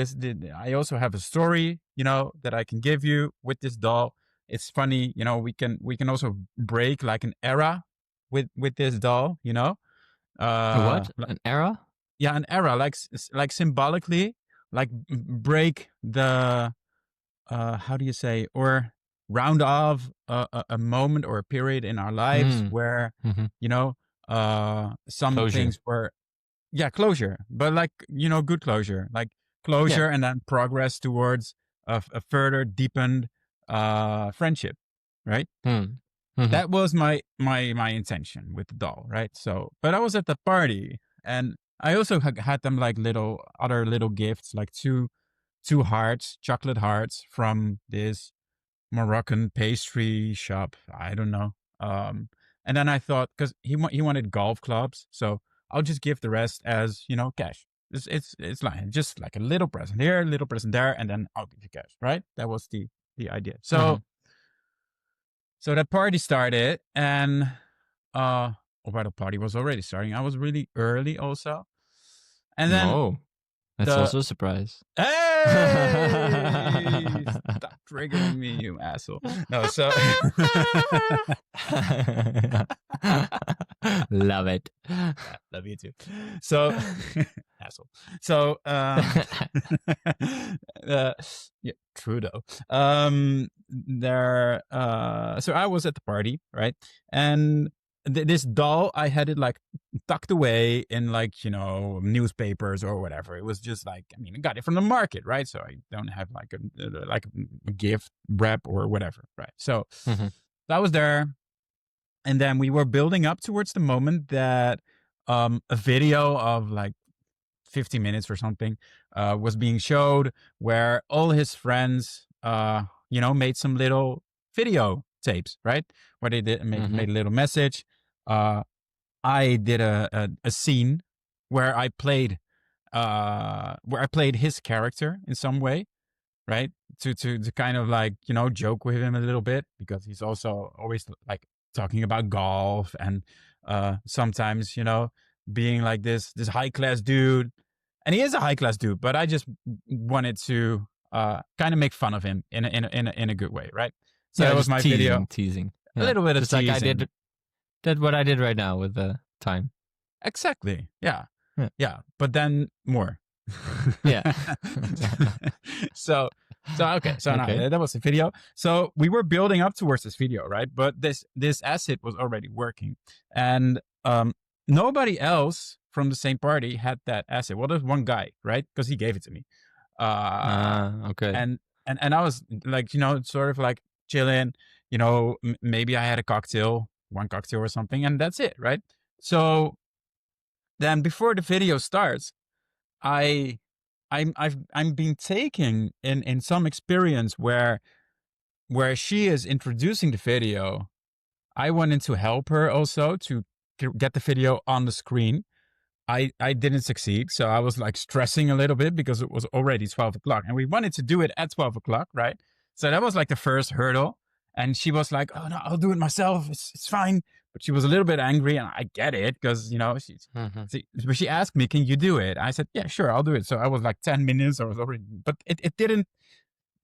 I also have a story, that I can give you with this doll. It's funny, we can also break like an era with this doll, A what? like, An era? yeah, an era, like symbolically, like break the how do you say, or round off a moment or a period in our lives Mm. where hmm you know some Closure. things were, yeah, closure, but like, good closure, like Yeah. closure, and then progress towards a further deepened friendship, right? Mm. hmm That was my intention with the doll, right? So, but I was at the party, and I also had them like other little gifts, like two hearts, chocolate hearts from this Moroccan pastry shop. I don't know. And then I thought, because he wanted golf clubs, so I'll just give the rest as, cash. It's like just like a little present here, a little present there, and then I'll give you cash, right? That was the idea. hmm So that party started, and well, the party was already starting. I was really early also, and then Oh, that's the also a surprise. hey, stop triggering me, you asshole. No, so Love it. yeah, love you too. So asshole. So uh, yeah, true though. There. So I was at the party, right, and this doll, I had it like tucked away in like newspapers or whatever. It was just like, I mean, I got it from the market, right? So I don't have like a gift wrap or whatever, right? So Mhm. that was there, and then we were building up towards the moment that a video of like 50 minutes or something was being showed, where all his friends made some little video tapes, right, where they made a little message. I did a scene where I played his character in some way, right? To kind of like, joke with him a little bit, because he's also always like talking about golf, and sometimes, being like this high class dude. And he is a high class dude, but I just wanted to kind of make fun of him in a good way, right? So Yeah, that was just my video. teasing. A Yeah, little bit of just like I teasing. did what I did right now with the time. Exactly. Yeah. Yeah. Yeah. But then more. Yeah. so okay. So Okay. now that was the video. So we were building up towards this video, right? But this asset was already working. And nobody else from the same party had that asset. Well, there's one guy, right? Because he gave it to me. Okay. And I was like, sort of like chilling, maybe I had one cocktail or something, and that's it, right? So then before the video starts, I'm being taken in some experience where she is introducing the video. I wanted to help her also to get the video on the screen. I didn't succeed, so I was like stressing a little bit because it was already 12 o'clock, and we wanted to do it at 12 o'clock, right? So that was like the first hurdle. And she was like, "Oh no, I'll do it myself. It's fine." But she was a little bit angry, and I get it, because but she asked me, "Can you do it?" I said, "Yeah, sure, I'll do it." So I was like 10 minutes. I was already, but it didn't.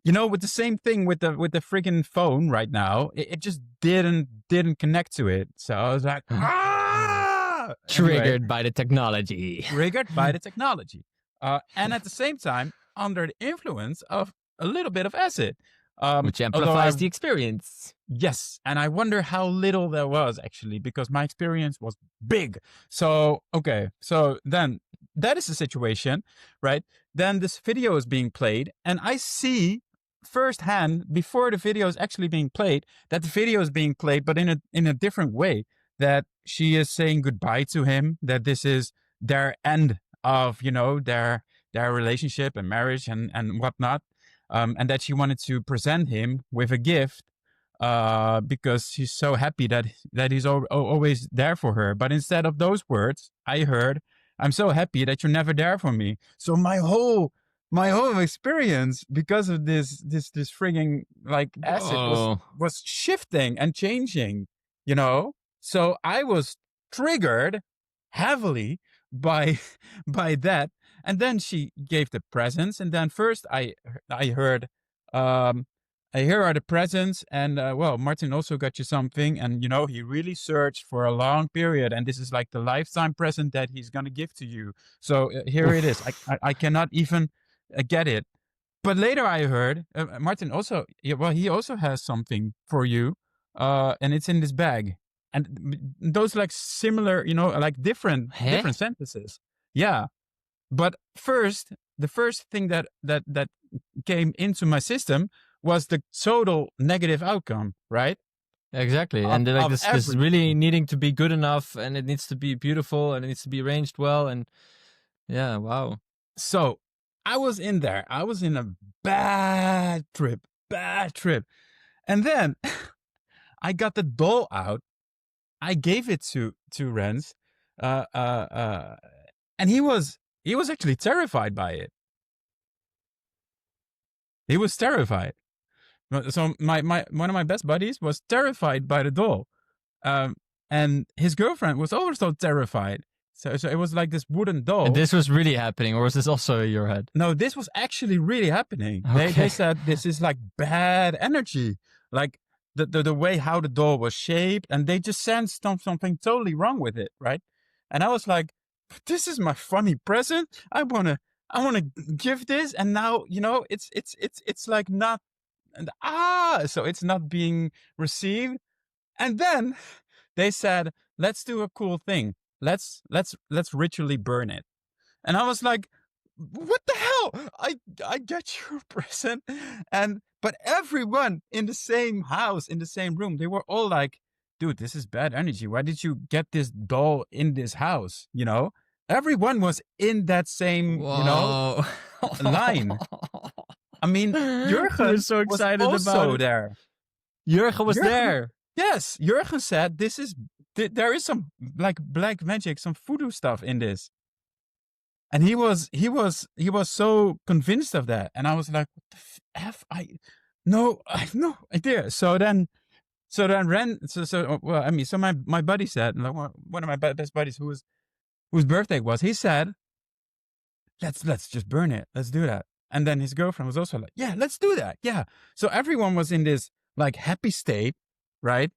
With the same thing with the freaking phone right now, it just didn't connect to it. So I was like, ah, Triggered by the technology. Triggered by the technology, and at the same time under the influence of a little bit of acid, Which although amplifies the experience. yes, and I wonder how little there was actually, because my experience was big. So okay, so then that is the situation, right? Then this video is being played, and I see firsthand, before the video is actually being played, that the video is being played, but in a different way. That she is saying goodbye to him. That this is their end of their relationship and marriage and whatnot, and that she wanted to present him with a gift, because she's so happy that he's always there for her. But instead of those words, I heard, "I'm so happy that you're never there for me." So my whole experience, because of this frigging like acid, Whoa. was shifting and changing. So I was triggered heavily by by that. And then she gave the presents, and then first I heard, um here are the presents, and well, Martin also got you something, and he really searched for a long period, and this is like the lifetime present that he's gonna give to you. So here it is. Oof. I cannot even get it. But later I heard, Martin also, yeah, well, he also has something for you, and it's in this bag. And those like similar, like Huh? different sentences. Yeah. But the first thing that came into my system was the total negative outcome, right? Exactly. Of And they're like of this really everything. needing to be good enough, and it needs to be beautiful, and it needs to be arranged well, and yeah, wow. So I was in there. I was in a bad trip, bad trip. And then I got the doll out. I gave it to Renz, uh, uh, uh, and he was actually terrified by it. He was terrified. So my one of my best buddies was terrified by the doll, um, and his girlfriend was also terrified. So it was like this wooden And doll. this was really happening, or was this also in your head? No, this was actually really happening. They Okay. said this is like bad energy, like the way how the doll was shaped, and they just sensed something totally wrong with it, right? And I was like, this is my funny present. I wanna give this, and now it's like not, and so it's not being received. And then they said, let's do a cool thing. Let's ritually burn it. And I was like, what the hell? I get your present. And but everyone in the same house, in the same room, they were all like, dude, this is bad energy. Why did you get this doll in this house? Everyone was in that same, Whoa. line. I mean, You're Jurgen so was excited also about it. there. Jurgen was Jurgen, there. yes, Jurgen said there is some like black magic, some voodoo stuff in this. And he was so convinced of that. And I was like, what the F? I have no idea. So then Ren, well, I mean, so my buddy said, like, one of my best buddies whose birthday was, he said, let's just burn it. Let's do that. And then his girlfriend was also like, yeah, let's do that. Yeah. So everyone was in this like happy state, right?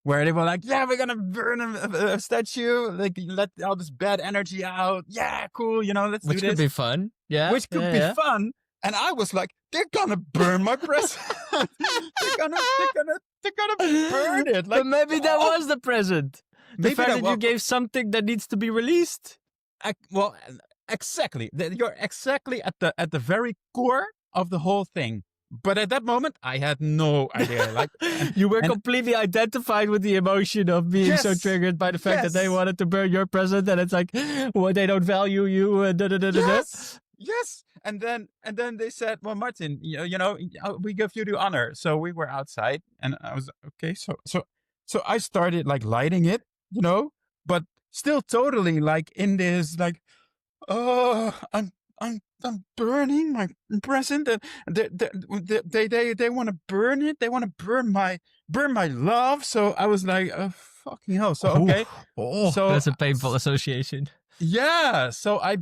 Where they were like, yeah, we're gonna burn a statue, like let all this bad energy out. Yeah, cool. Let's Which do could this. be fun. Yeah. Which could be fun. And I was like, they're gonna burn my present. they're gonna burn it. Like, But maybe that was the present. The maybe fact that that was, you gave something that needs to be released. well, exactly. You're exactly at the very core of the whole thing. But at that moment, I had no idea. Like, You were and- completely identified with the emotion of being so Yes, triggered by the fact that they yes. wanted to burn your present, and it's like, well, they don't value you. Yes. And then they said, well, Martin, we give you the honor. So we were outside, and I was okay. So I started like lighting it, but still totally like in this like, oh, I'm burning my present, and they want to burn it. They want to burn my love. So I was like, oh, fucking hell. So okay. So That's a painful association. yeah. So I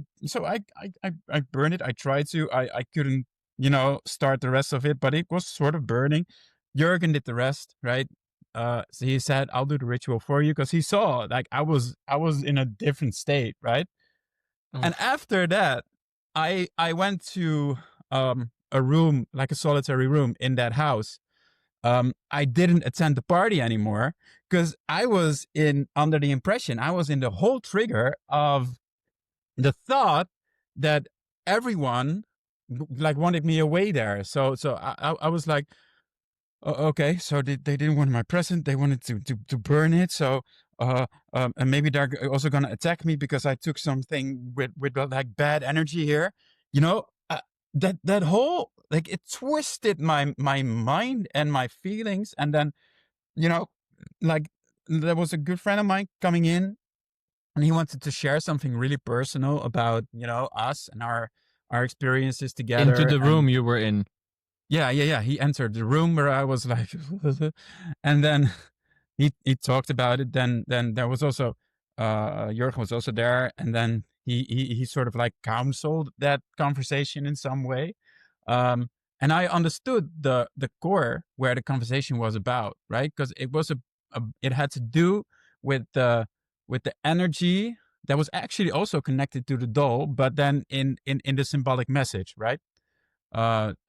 burned it. I tried to. I couldn't, start the rest of it, but it was sort of burning. Jurgen did the rest, right? So he said, "I'll do the ritual for you," because he saw like I was in a different state, right? And Oof. after that, I went to a room, like a solitary room in that house. I didn't attend the party anymore because I was under the impression, I was in the whole trigger of the thought that everyone like wanted me away there. So I was like, okay, so they didn't want my present. They wanted to burn it. So and maybe they're also gonna attack me because I took something with like bad energy here. That whole, like, it twisted my mind and my feelings. And then like, there was a good friend of mine coming in, and he wanted to share something really personal about us and our experiences together. Into the And room you were in. yeah. He entered the room where I was like, and then he talked about it. Then there was also Jurgen was also there, and then he sort of like counseled that conversation in some way. And I understood the core where the conversation was about, right? Because it was it had to do with the energy that was actually also connected to the doll, but then in the symbolic message, right?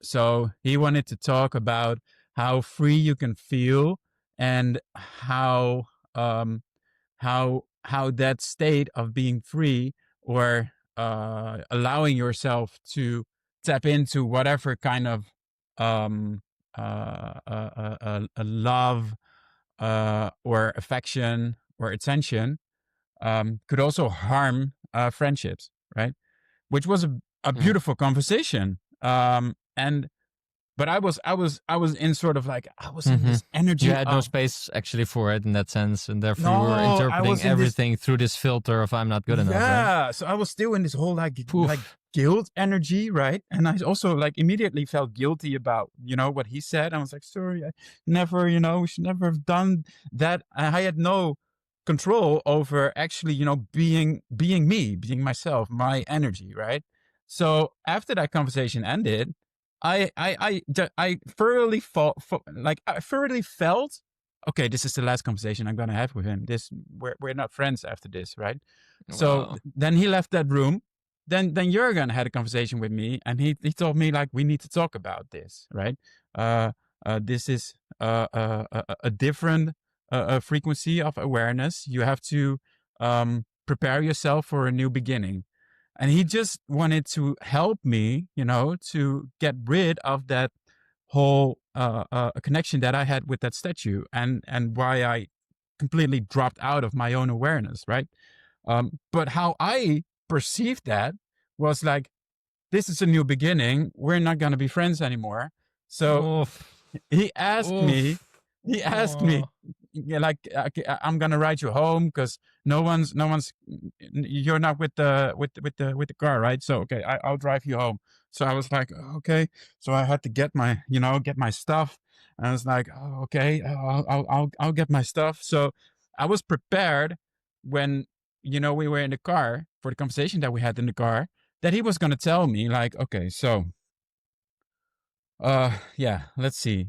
So he wanted to talk about how free you can feel, and how that state of being free, or allowing yourself to tap into whatever kind of a love, or affection or attention, could also harm friendships, right? Which was a Yeah. beautiful conversation. And but I was in sort of like, I was in this energy You had no of, space actually for it in that sense, and therefore you were no, I interpreting was in this, everything through this filter of I'm not good enough, right? yeah. So I was still in this whole like Poof. guilt energy, right? And I also like immediately felt guilty about, what he said. I was like, sorry, I never, we should never have done that. I had no control over actually, being me, being myself, my energy, right? So after that conversation ended, I thoroughly felt, okay, this is the last conversation I'm gonna have with him. We're not friends after this, right? So Wow. then he left that room. Then Jurgen had a conversation with me, and he told me like, we need to talk about this, right? This is a different frequency of awareness. You have to prepare yourself for a new beginning. And he just wanted to help me, to get rid of that whole connection that I had with that statue, and why I completely dropped out of my own awareness, right? But how I perceived that was like, this is a new beginning. We're not going to be friends anymore. So Oof. he asked me, Oof. yeah, like, I'm gonna ride you home because no one's, you're not with the car, right? So okay, I'll drive you home. So I was like, okay. So I had to get my stuff. And I was like, oh, okay, I'll get my stuff. So I was prepared when, we were in the car for the conversation that we had in the car, that he was gonna tell me like, okay, so yeah, let's see.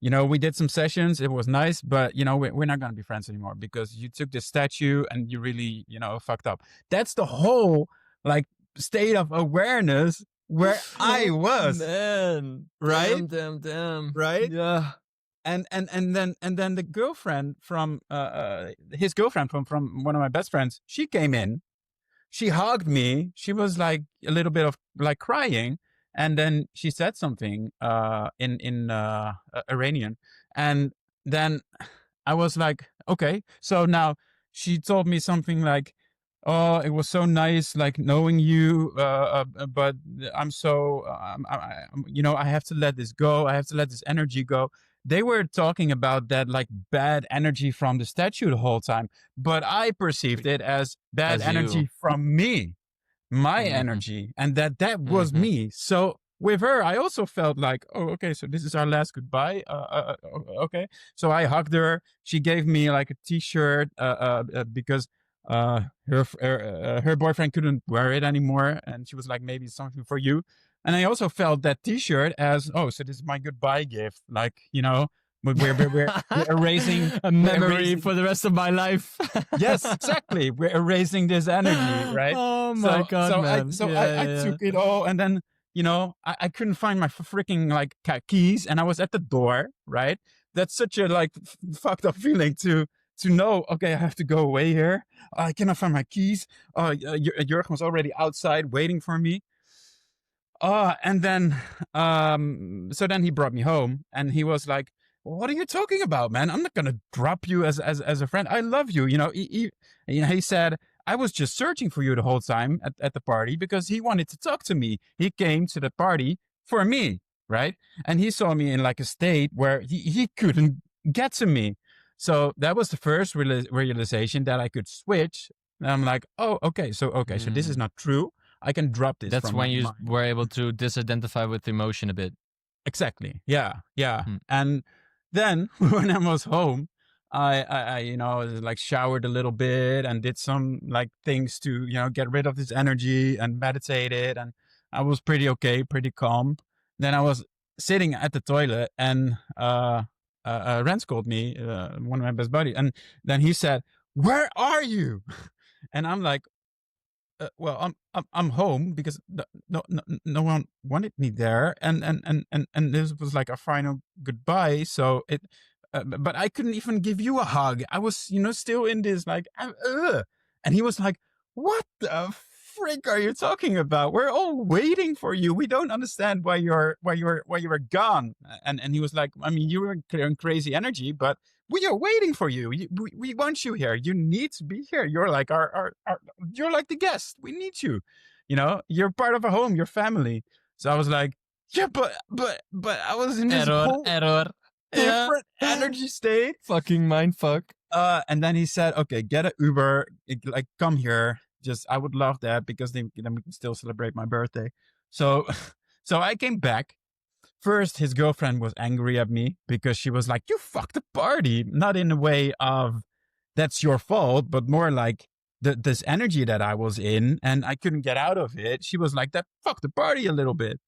We did some sessions. It was nice, but we're not going to be friends anymore because you took this statue and you really, fucked up. That's the whole like state of awareness where I was, Man. right? Damn. Right? Yeah. And then the girlfriend from his girlfriend from one of my best friends, she came in. She hugged me. She was like a little bit of like crying, and then she said something in Iranian, and then I was like, okay. So now she told me something like, "Oh, it was so nice, like knowing you, but I'm so, I have to let this go. I have to let this energy go." They were talking about that like bad energy from the statue the whole time, but I perceived it as bad As energy you. from me, my Mhm. energy, and that was me. So with her, I also felt like, oh, okay, so this is our last goodbye. Okay, so I hugged her. She gave me like a T-shirt because her boyfriend couldn't wear it anymore, and she was like, maybe something for you. And I also felt that T-shirt as, oh, so this is my goodbye gift, like we're erasing a memory for the rest of my life. Yes, exactly. We're erasing this energy, right? Oh my god, man. I took it all, and then I couldn't find my freaking like keys, and I was at the door, right? That's such a like fucked up feeling to know. Okay, I have to go away here. I cannot find my keys. Jurgen was already outside waiting for me. And then, so then he brought me home, and he was like, "What are you talking about, man? I'm not gonna drop you as a friend. I love you." He said, "I was just searching for you the whole time at the party because he wanted to talk to me. He came to the party for me, right? And he saw me in like a state where he couldn't get to me. So that was the first realization that I could switch. And I'm like, oh, okay, so this is not true. I can drop this. That's from when my you mind. were able to disidentify with emotion a bit. Exactly. Yeah. And then when I was home, I like showered a little bit and did some like things to, get rid of this energy and meditated. And I was pretty okay, pretty calm. Then I was sitting at the toilet and, Renz called me, one of my best buddies. And then he said, "Where are you?" And I'm like, well, I'm home because no one wanted me there, and this was like a final goodbye. So but I couldn't even give you a hug. I was, still in this like, and he was like, "What the frick are you talking about? We're all waiting for you. We don't understand why you were gone." And he was like, "I mean, you were clearing crazy energy, but we are waiting for you. We want you here. You need to be here. You're like you're like the guest. We need you. You're part of a home, your family." So I was like, "Yeah, but I was in this whole different energy state." Fucking mindfuck. And then he said, "Okay, get an Uber. Like, come here. Just, I would love that because then we can still celebrate my birthday." So, so I came back. First, his girlfriend was angry at me because she was like, "You fucked the party." Not in a way of that's your fault, but more like this energy that I was in and I couldn't get out of it. She was like, "That fucked the party a little bit."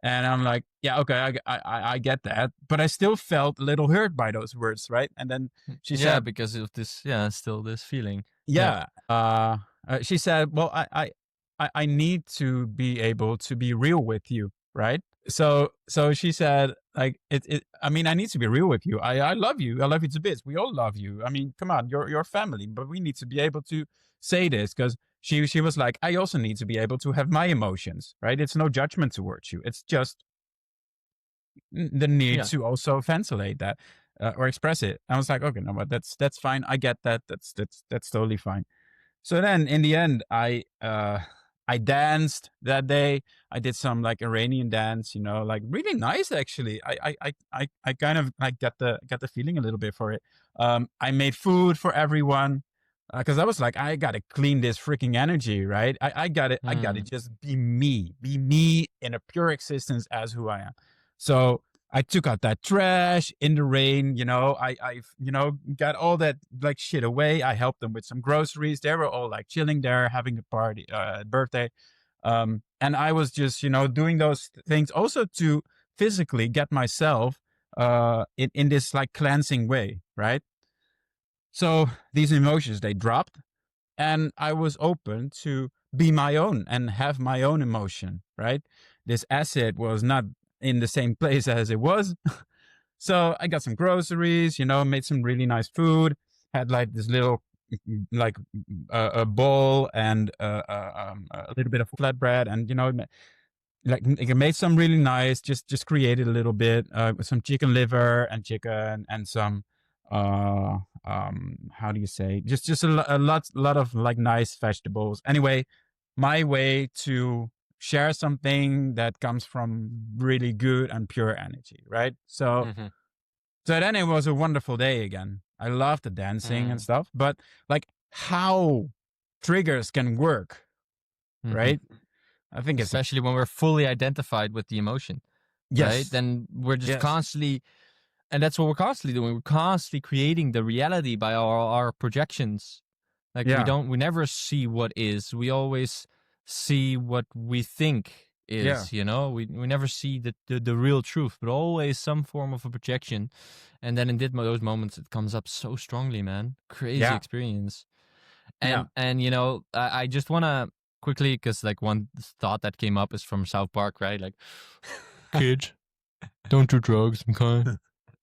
And I'm like, "Yeah, okay, I get that." But I still felt a little hurt by those words, right? And then she said, because of this, still this feeling. She said, "Well, I need to be able to be real with you, right?" So she said, like, I mean, I need to be real with you. I love you. I love you to bits. We all love you. I mean, come on, you're family, but we need to be able to say this because she was like, "I also need to be able to have my emotions, right? It's no judgment towards you. It's just the need to also ventilate that or express it." I was like, "Okay, no, but that's fine. I get that. That's totally fine." So then in the end, I danced that day. I did some like Iranian dance, like really nice actually. I kind of like got the feeling a little bit for it. I made food for everyone because I was like, I gotta clean this freaking energy, right? I gotta just be me in a pure existence as who I am. So I took out that trash in the rain, I got all that like shit away. I helped them with some groceries. They were all like chilling there, having a party, birthday. And I was just, doing those things also to physically get myself, in this like cleansing way. Right. So these emotions, they dropped and I was open to be my own and have my own emotion. Right. This acid was not in the same place as it was. So I got some groceries, made some really nice food, had like this little like a bowl and a little bit of flatbread and, like I made some really nice, just created a little bit, some chicken liver and chicken and some, how do you say, just a lot of like nice vegetables. Anyway, my way to share something that comes from really good and pure energy, right? So, so then it was a wonderful day again. I love the dancing and stuff, but like how triggers can work, right? I think especially when we're fully identified with the emotion, right? Then we're just constantly, and that's what we're constantly doing. We're constantly creating the reality by our projections. Like we never see what is. We always see what we think is, we never see the real truth, but always some form of a projection. And then in those moments, it comes up so strongly, man. Crazy experience. And I just want to quickly, because like one thought that came up is from South Park, right? Like, kids, don't do drugs, okay?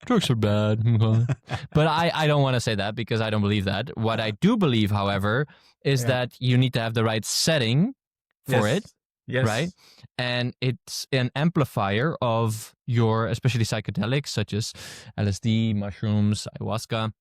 Drugs are bad, okay? But I don't want to say that because I don't believe that. What I do believe, however, is that you need to have the right setting for it, right? And it's an amplifier of your, especially psychedelics such as LSD, mushrooms, ayahuasca.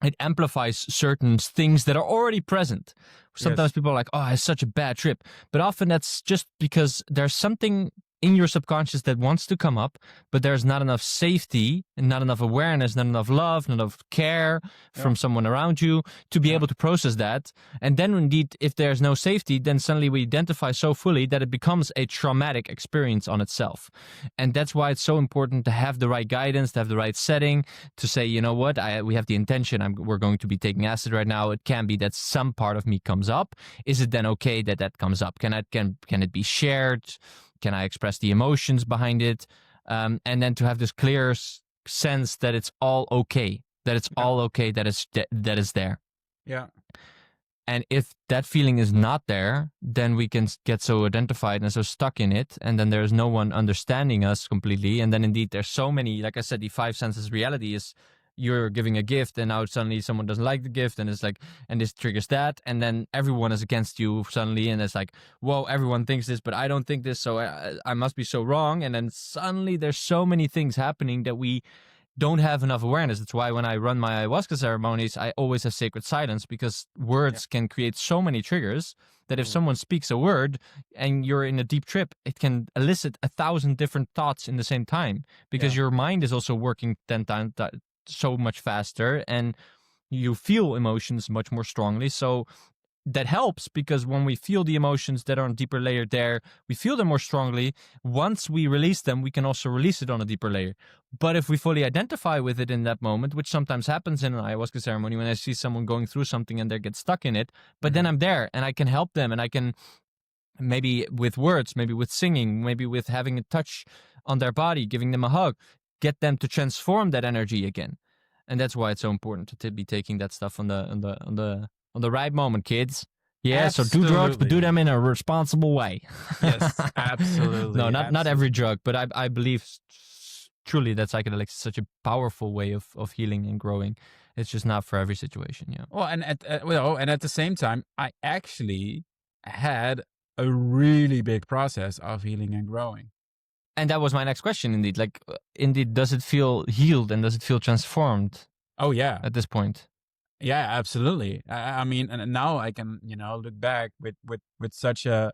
It amplifies certain things that are already present. Sometimes people are like, "Oh, it's such a bad trip," but often that's just because there's something in your subconscious that wants to come up, but there's not enough safety and not enough awareness, not enough love, not enough care from someone around you to be able to process that. And then indeed, if there's no safety, then suddenly we identify so fully that it becomes a traumatic experience on itself. And that's why it's so important to have the right guidance, to have the right setting, to say, you know what, we have the intention, we're going to be taking acid right now. It can be that some part of me comes up. Is it then okay that comes up? Can it be shared? Can I express the emotions behind it? And then to have this clear sense that it's all okay, that it's all okay, that is there. Yeah. And if that feeling is not there, then we can get so identified and so stuck in it. And then there's no one understanding us completely. And then indeed, there's so many, like I said, the five senses reality is you're giving a gift and now suddenly someone doesn't like the gift and it's like, and this triggers that. And then everyone is against you suddenly. And it's like, whoa, everyone thinks this, but I don't think this. So I must be so wrong. And then suddenly there's so many things happening that we don't have enough awareness. That's why when I run my ayahuasca ceremonies, I always have sacred silence, because words can create so many triggers that if someone speaks a word and you're in a deep trip, it can elicit 1,000 different thoughts in the same time, because your mind is also working 10 times so much faster and you feel emotions much more strongly. So that helps, because when we feel the emotions that are on a deeper layer there, we feel them more strongly. Once we release them, we can also release it on a deeper layer. But if we fully identify with it in that moment, which sometimes happens in an ayahuasca ceremony, when I see someone going through something and they get stuck in it, but then I'm there and I can help them, and I can, maybe with words, maybe with singing, maybe with having a touch on their body, giving them a hug, get them to transform that energy again. And that's why it's so important to be taking that stuff on the right moment, kids. Yeah, Absolutely. So do drugs, but do them in a responsible way. Yes, absolutely. No, not every drug, but I believe truly that psychedelics is such a powerful way of healing and growing. It's just not for every situation. Yeah. Well, and at the same time, I actually had a really big process of healing and growing. And that was my next question, indeed. Like, indeed, does it feel healed and does it feel transformed? Oh yeah, At this point. yeah, absolutely. I mean, and now I can, look back with such a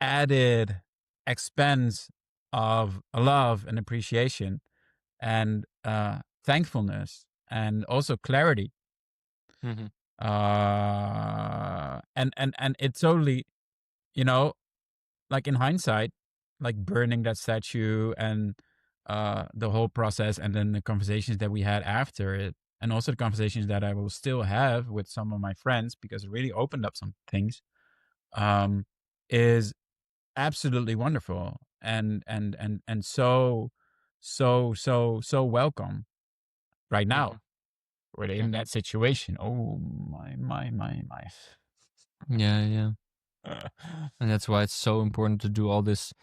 added expense of love and appreciation and thankfulness and also clarity. Mm-hmm. And it's totally, like in hindsight, like burning that statue and the whole process, and then the conversations that we had after it, and also the conversations that I will still have with some of my friends, because it really opened up some things, is absolutely wonderful and so welcome right now. We're in that situation. Oh my. Yeah. And that's why it's so important to do all this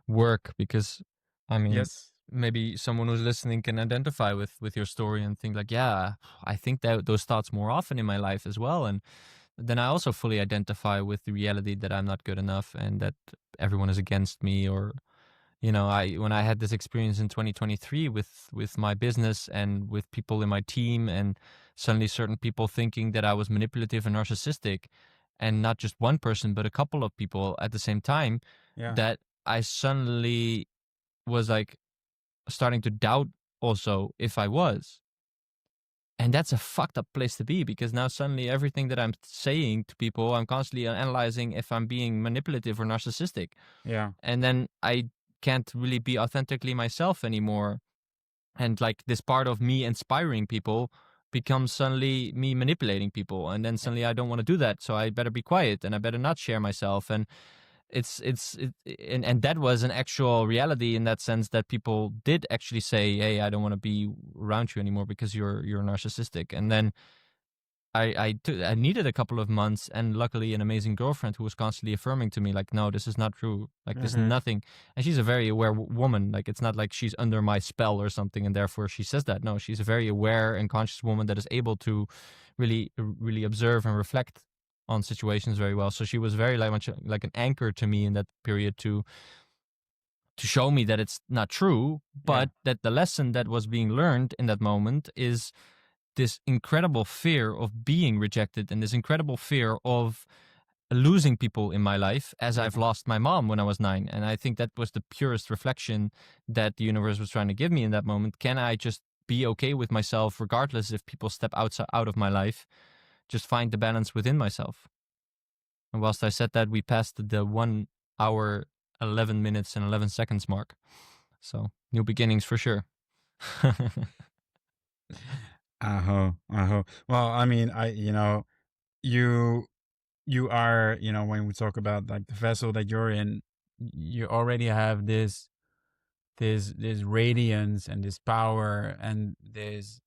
work, because I mean, Yes. maybe someone who's listening can identify with your story and think like, yeah, I think that those thoughts more often in my life as well. And then I also fully identify with the reality that I'm not good enough and that everyone is against me. Or, when I had this experience in 2023 with my business and with people in my team, and suddenly certain people thinking that I was manipulative and narcissistic, and not just one person, but a couple of people at the same time, that I suddenly was like starting to doubt also if I was. And that's a fucked up place to be, because now suddenly everything that I'm saying to people, I'm constantly analyzing if I'm being manipulative or narcissistic. Yeah. And then I can't really be authentically myself anymore. And like this part of me inspiring people becomes suddenly me manipulating people. And then suddenly I don't want to do that. So I better be quiet and I better not share myself. And and that was an actual reality, in that sense that people did actually say, hey, I don't want to be around you anymore because you're narcissistic. And then I needed a couple of months, and luckily an amazing girlfriend who was constantly affirming to me like, no, this is not true, like there's nothing. And she's a very aware woman. Like, it's not like she's under my spell or something and therefore she says that. No, she's a very aware and conscious woman that is able to really observe and reflect on situations very well. So she was very much like an anchor to me in that period to show me that it's not true, but that the lesson that was being learned in that moment is this incredible fear of being rejected and this incredible fear of losing people in my life as I've lost my mom when I was 9. And I think that was the purest reflection that the universe was trying to give me in that moment. Can I just be okay with myself regardless if people step out of my life? Just find the balance within myself. And whilst I said that, we passed the 1 hour, 11 minutes and 11 seconds mark. So new beginnings for sure. Well, I mean, you you are, when we talk about like the vessel that you're in, you already have this radiance and this power and this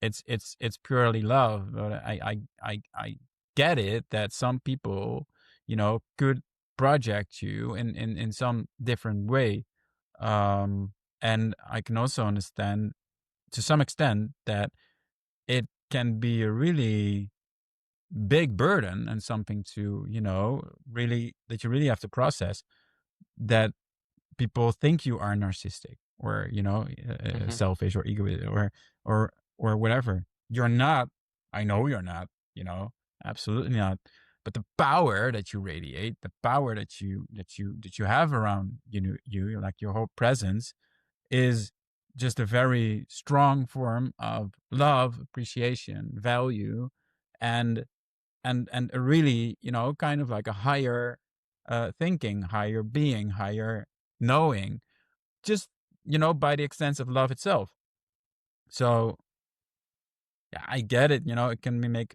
it's purely love. But I get it that some people, could project you in some different way. And I can also understand to some extent that it can be a really big burden and something to, really that you really have to process, that people think you are narcissistic or, selfish or egoist or whatever. You're not. I know you're not, absolutely not. But the power that you radiate, the power that you have around, like your whole presence is just a very strong form of love, appreciation, value, and and a really, kind of like a higher thinking, higher being, higher knowing, just, by the extent of love itself. So yeah, I get it. It can be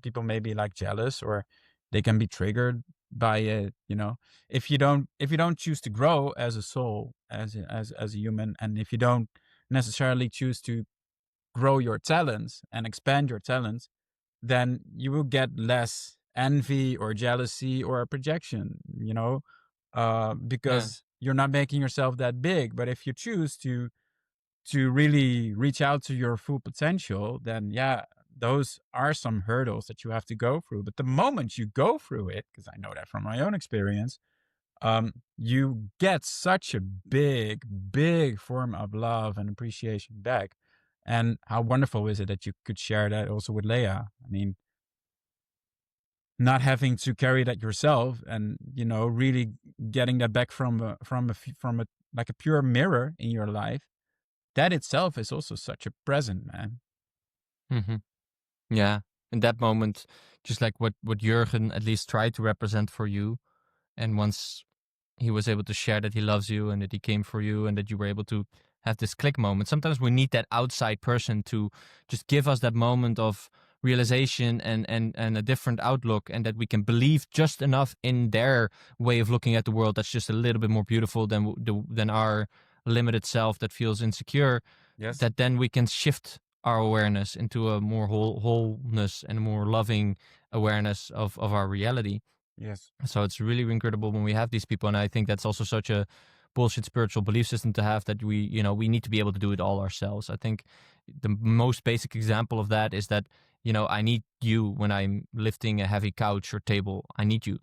people may be like jealous, or they can be triggered by it. If you don't choose to grow as a soul, as a human, and if you don't necessarily choose to grow your talents and expand your talents, then you will get less envy or jealousy or a projection, Yeah. because you're not making yourself that big. But if you choose to really reach out to your full potential, then yeah, those are some hurdles that you have to go through. But the moment you go through it, because I know that from my own experience, you get such a big, big form of love and appreciation back. And how wonderful is it that you could share that also with Leia? I mean, not having to carry that yourself, and really getting that back from a like a pure mirror in your life, that itself is also such a present, man. Mm-hmm. Yeah. In that moment, just like what Jurgen at least tried to represent for you. And once he was able to share that he loves you and that he came for you and that you were able to have this click moment. Sometimes we need that outside person to just give us that moment of realization and a different outlook, and that we can believe just enough in their way of looking at the world that's just a little bit more beautiful than our limited self that feels insecure. Yes. That then we can shift our awareness into a more wholeness and a more loving awareness of our reality. Yes. So it's really incredible when we have these people. And I think that's also such a bullshit spiritual belief system to have, that we need to be able to do it all ourselves. I think the most basic example of that is that, I need you when I'm lifting a heavy couch or table. I need you.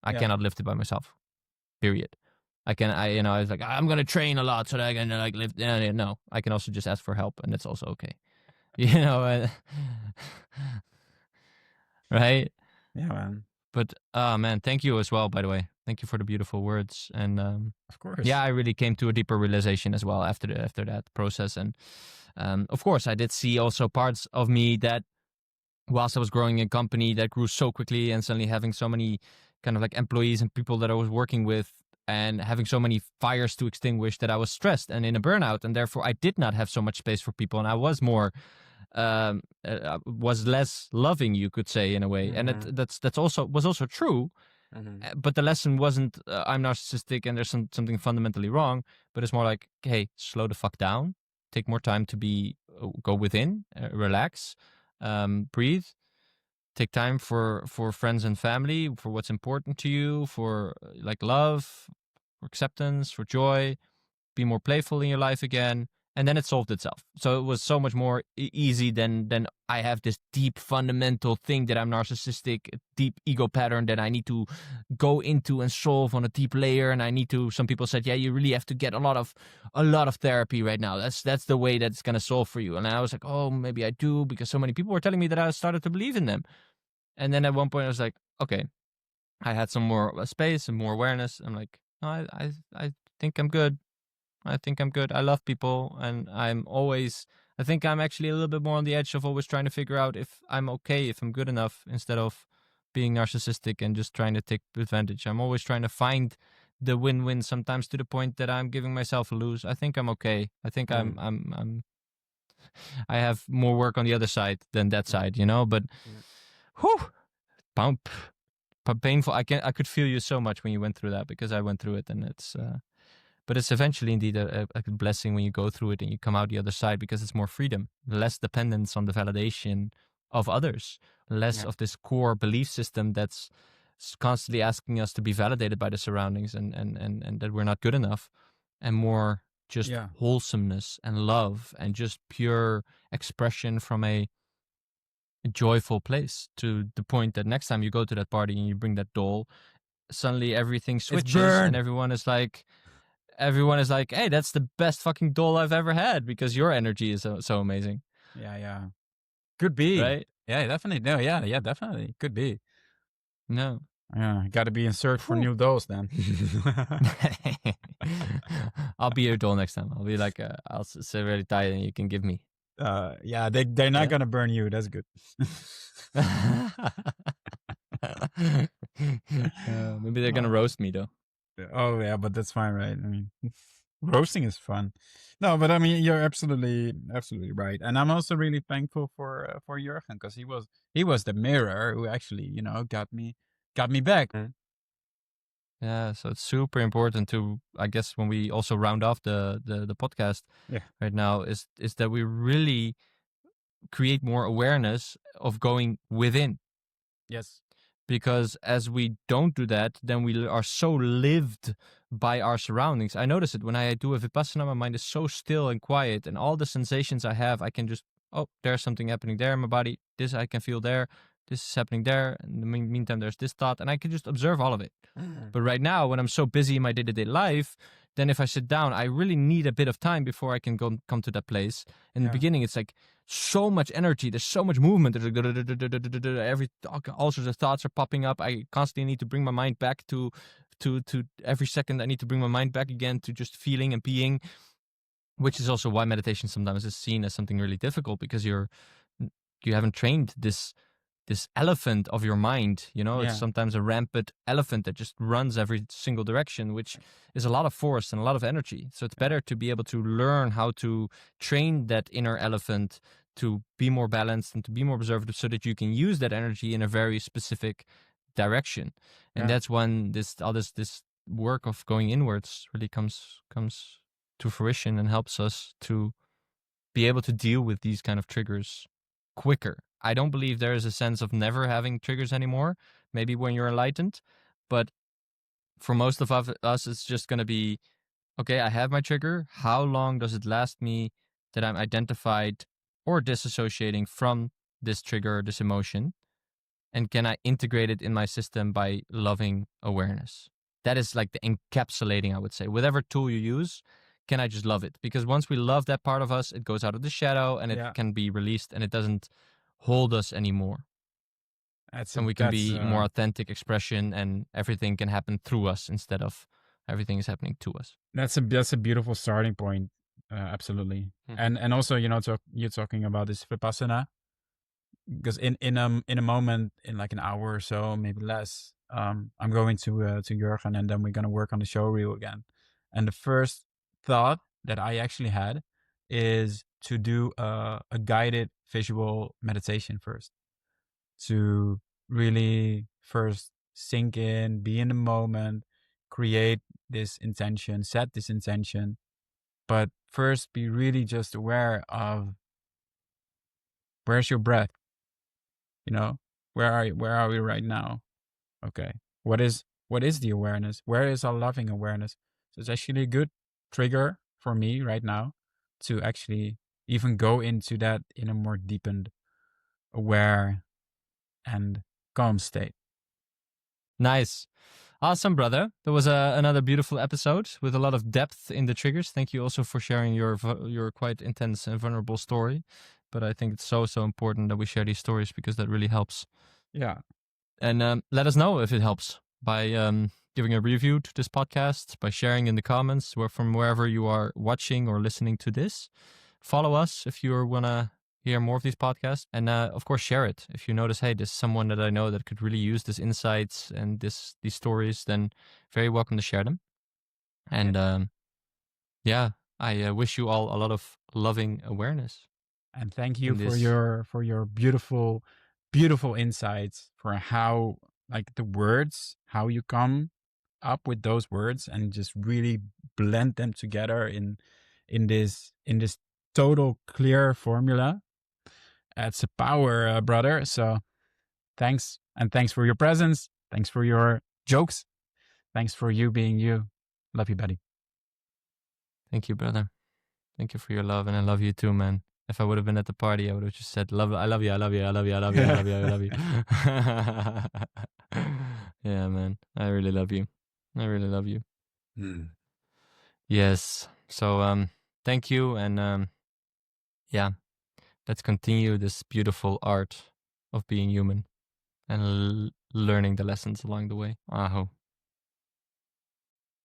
I Yeah. cannot lift it by myself. Period. I was like, I'm going to train a lot so that I can like lift. No, I can also just ask for help, and that's also okay. Right? Yeah, man. But man, thank you as well, by the way. Thank you for the beautiful words. And Of course. yeah, I really came to a deeper realization as well after that process. And of course, I did see also parts of me that, whilst I was growing a company that grew so quickly and suddenly having so many kind of like employees and people that I was working with, and having so many fires to extinguish, that I was stressed and in a burnout, and therefore I did not have so much space for people, and I was more was less loving, you could say, in a way. And that's also true. But the lesson wasn't I'm narcissistic and there's something fundamentally wrong, but it's more like, hey, slow the fuck down, take more time to go within, relax, breathe, take time for friends and family, for what's important to you, for like love, for acceptance, for joy, be more playful in your life again. And then it solved itself. So it was so much more easy than I have this deep fundamental thing that I'm narcissistic, a deep ego pattern that I need to go into and solve on a deep layer. And I need to, some people said, yeah, you really have to get a lot of therapy right now. That's the way that's going to solve for you. And I was like, oh, maybe I do, because so many people were telling me that I started to believe in them. And then at one point I was like, okay, I had some more space and more awareness. I'm like, no, I think I'm good. I think I'm good. I love people, and I think I'm actually a little bit more on the edge of always trying to figure out if I'm okay, if I'm good enough, instead of being narcissistic and just trying to take advantage. I'm always trying to find the win-win, sometimes to the point that I'm giving myself a lose. I think I'm okay. I think I have more work on the other side than that side, But, whew, pump, painful. I could feel you so much when you went through that, because I went through it, and but it's eventually indeed a blessing when you go through it and you come out the other side, because it's more freedom, less dependence on the validation of others, less of this core belief system that's constantly asking us to be validated by the surroundings and that we're not good enough, and more just wholesomeness and love and just pure expression from a joyful place, to the point that next time you go to that party and you bring that doll, suddenly everything switches and everyone is like, hey, that's the best fucking doll I've ever had, because your energy is so amazing. Yeah. Could be. Right? Yeah, definitely. No, yeah, definitely. Could be. No. Yeah, got to be in search for new dolls then. I'll be your doll next time. I'll be like, I'll sit really tight and you can give me. Yeah, they're not going to burn you. That's good. Maybe they're going to roast me though. Oh yeah, but that's fine, right? I mean, roasting is fun. No, but I mean, you're absolutely right, and I'm also really thankful for Jurgen, because he was the mirror who actually got me back. Yeah, so it's super important to, I guess, when we also round off the podcast right now, is that we really create more awareness of going within. Yes. Because as we don't do that, then we are so lived by our surroundings. I notice it when I do a Vipassana, my mind is so still and quiet, and all the sensations I have, I can just, there's something happening there in my body. This I can feel there. This is happening there. In the meantime, there's this thought, and I can just observe all of it. But right now, when I'm so busy in my day-to-day life, then if I sit down, I really need a bit of time before I can come to that place. In the beginning, it's like so much energy. There's so much movement. There's like all sorts of thoughts are popping up. I constantly need to bring my mind back to every second. I need to bring my mind back again to just feeling and being, which is also why meditation sometimes is seen as something really difficult, because you haven't trained this elephant of your mind, It's sometimes a rampant elephant that just runs every single direction, which is a lot of force and a lot of energy. So it's better to be able to learn how to train that inner elephant to be more balanced and to be more observative, so that you can use that energy in a very specific direction. And that's when this work of going inwards really comes to fruition and helps us to be able to deal with these kind of triggers quicker. I don't believe there is a sense of never having triggers anymore, maybe when you're enlightened, but for most of us, it's just going to be, okay, I have my trigger. How long does it last me that I'm identified or disassociating from this trigger, this emotion? And can I integrate it in my system by loving awareness? That is like the encapsulating, I would say. Whatever tool you use, can I just love it? Because once we love that part of us, it goes out of the shadow and it can be released, and it doesn't hold us anymore. And we can be more authentic expression, and everything can happen through us instead of everything is happening to us. That's a beautiful starting point. Absolutely. And also, you're talking about this Vipassana, because in a moment, in like an hour or so, maybe less, I'm going to Jurgen, and then we're going to work on the show reel again. And the first thought that I actually had is to do a guided visual meditation first, to really first sink in, be in the moment, create this intention, set this intention, but first be really just aware of where's your breath, where are we right now? Okay, what is the awareness? Where is our loving awareness? So it's actually a good trigger for me right now to actually even go into that in a more deepened, aware and calm state. Nice. Awesome, brother. That was another beautiful episode with a lot of depth in the triggers. Thank you also for sharing your quite intense and vulnerable story. But I think it's so important that we share these stories, because that really helps. Yeah. And let us know if it helps. by giving a review to this podcast, by sharing in the comments from wherever you are watching or listening to this. Follow us if you want to hear more of these podcasts. And of course, share it. If you notice, hey, there's someone that I know that could really use these insights and these stories, then very welcome to share them. And I wish you all a lot of loving awareness. And thank you for your beautiful, beautiful insights for how, like, the words, how you come up with those words and just really blend them together in this total clear formula. It's a power, brother. So thanks, and thanks for your presence. Thanks for your jokes. Thanks for you being you. Love you, buddy. Thank you, brother. Thank you for your love, and I love you too, man. If I would have been at the party, I would have just said, I love you, I love you, I love you, I love you, I love you, I love you. Yeah, man. I really love you. I really love you. Yes. So thank you, and let's continue this beautiful art of being human and learning the lessons along the way. Aho.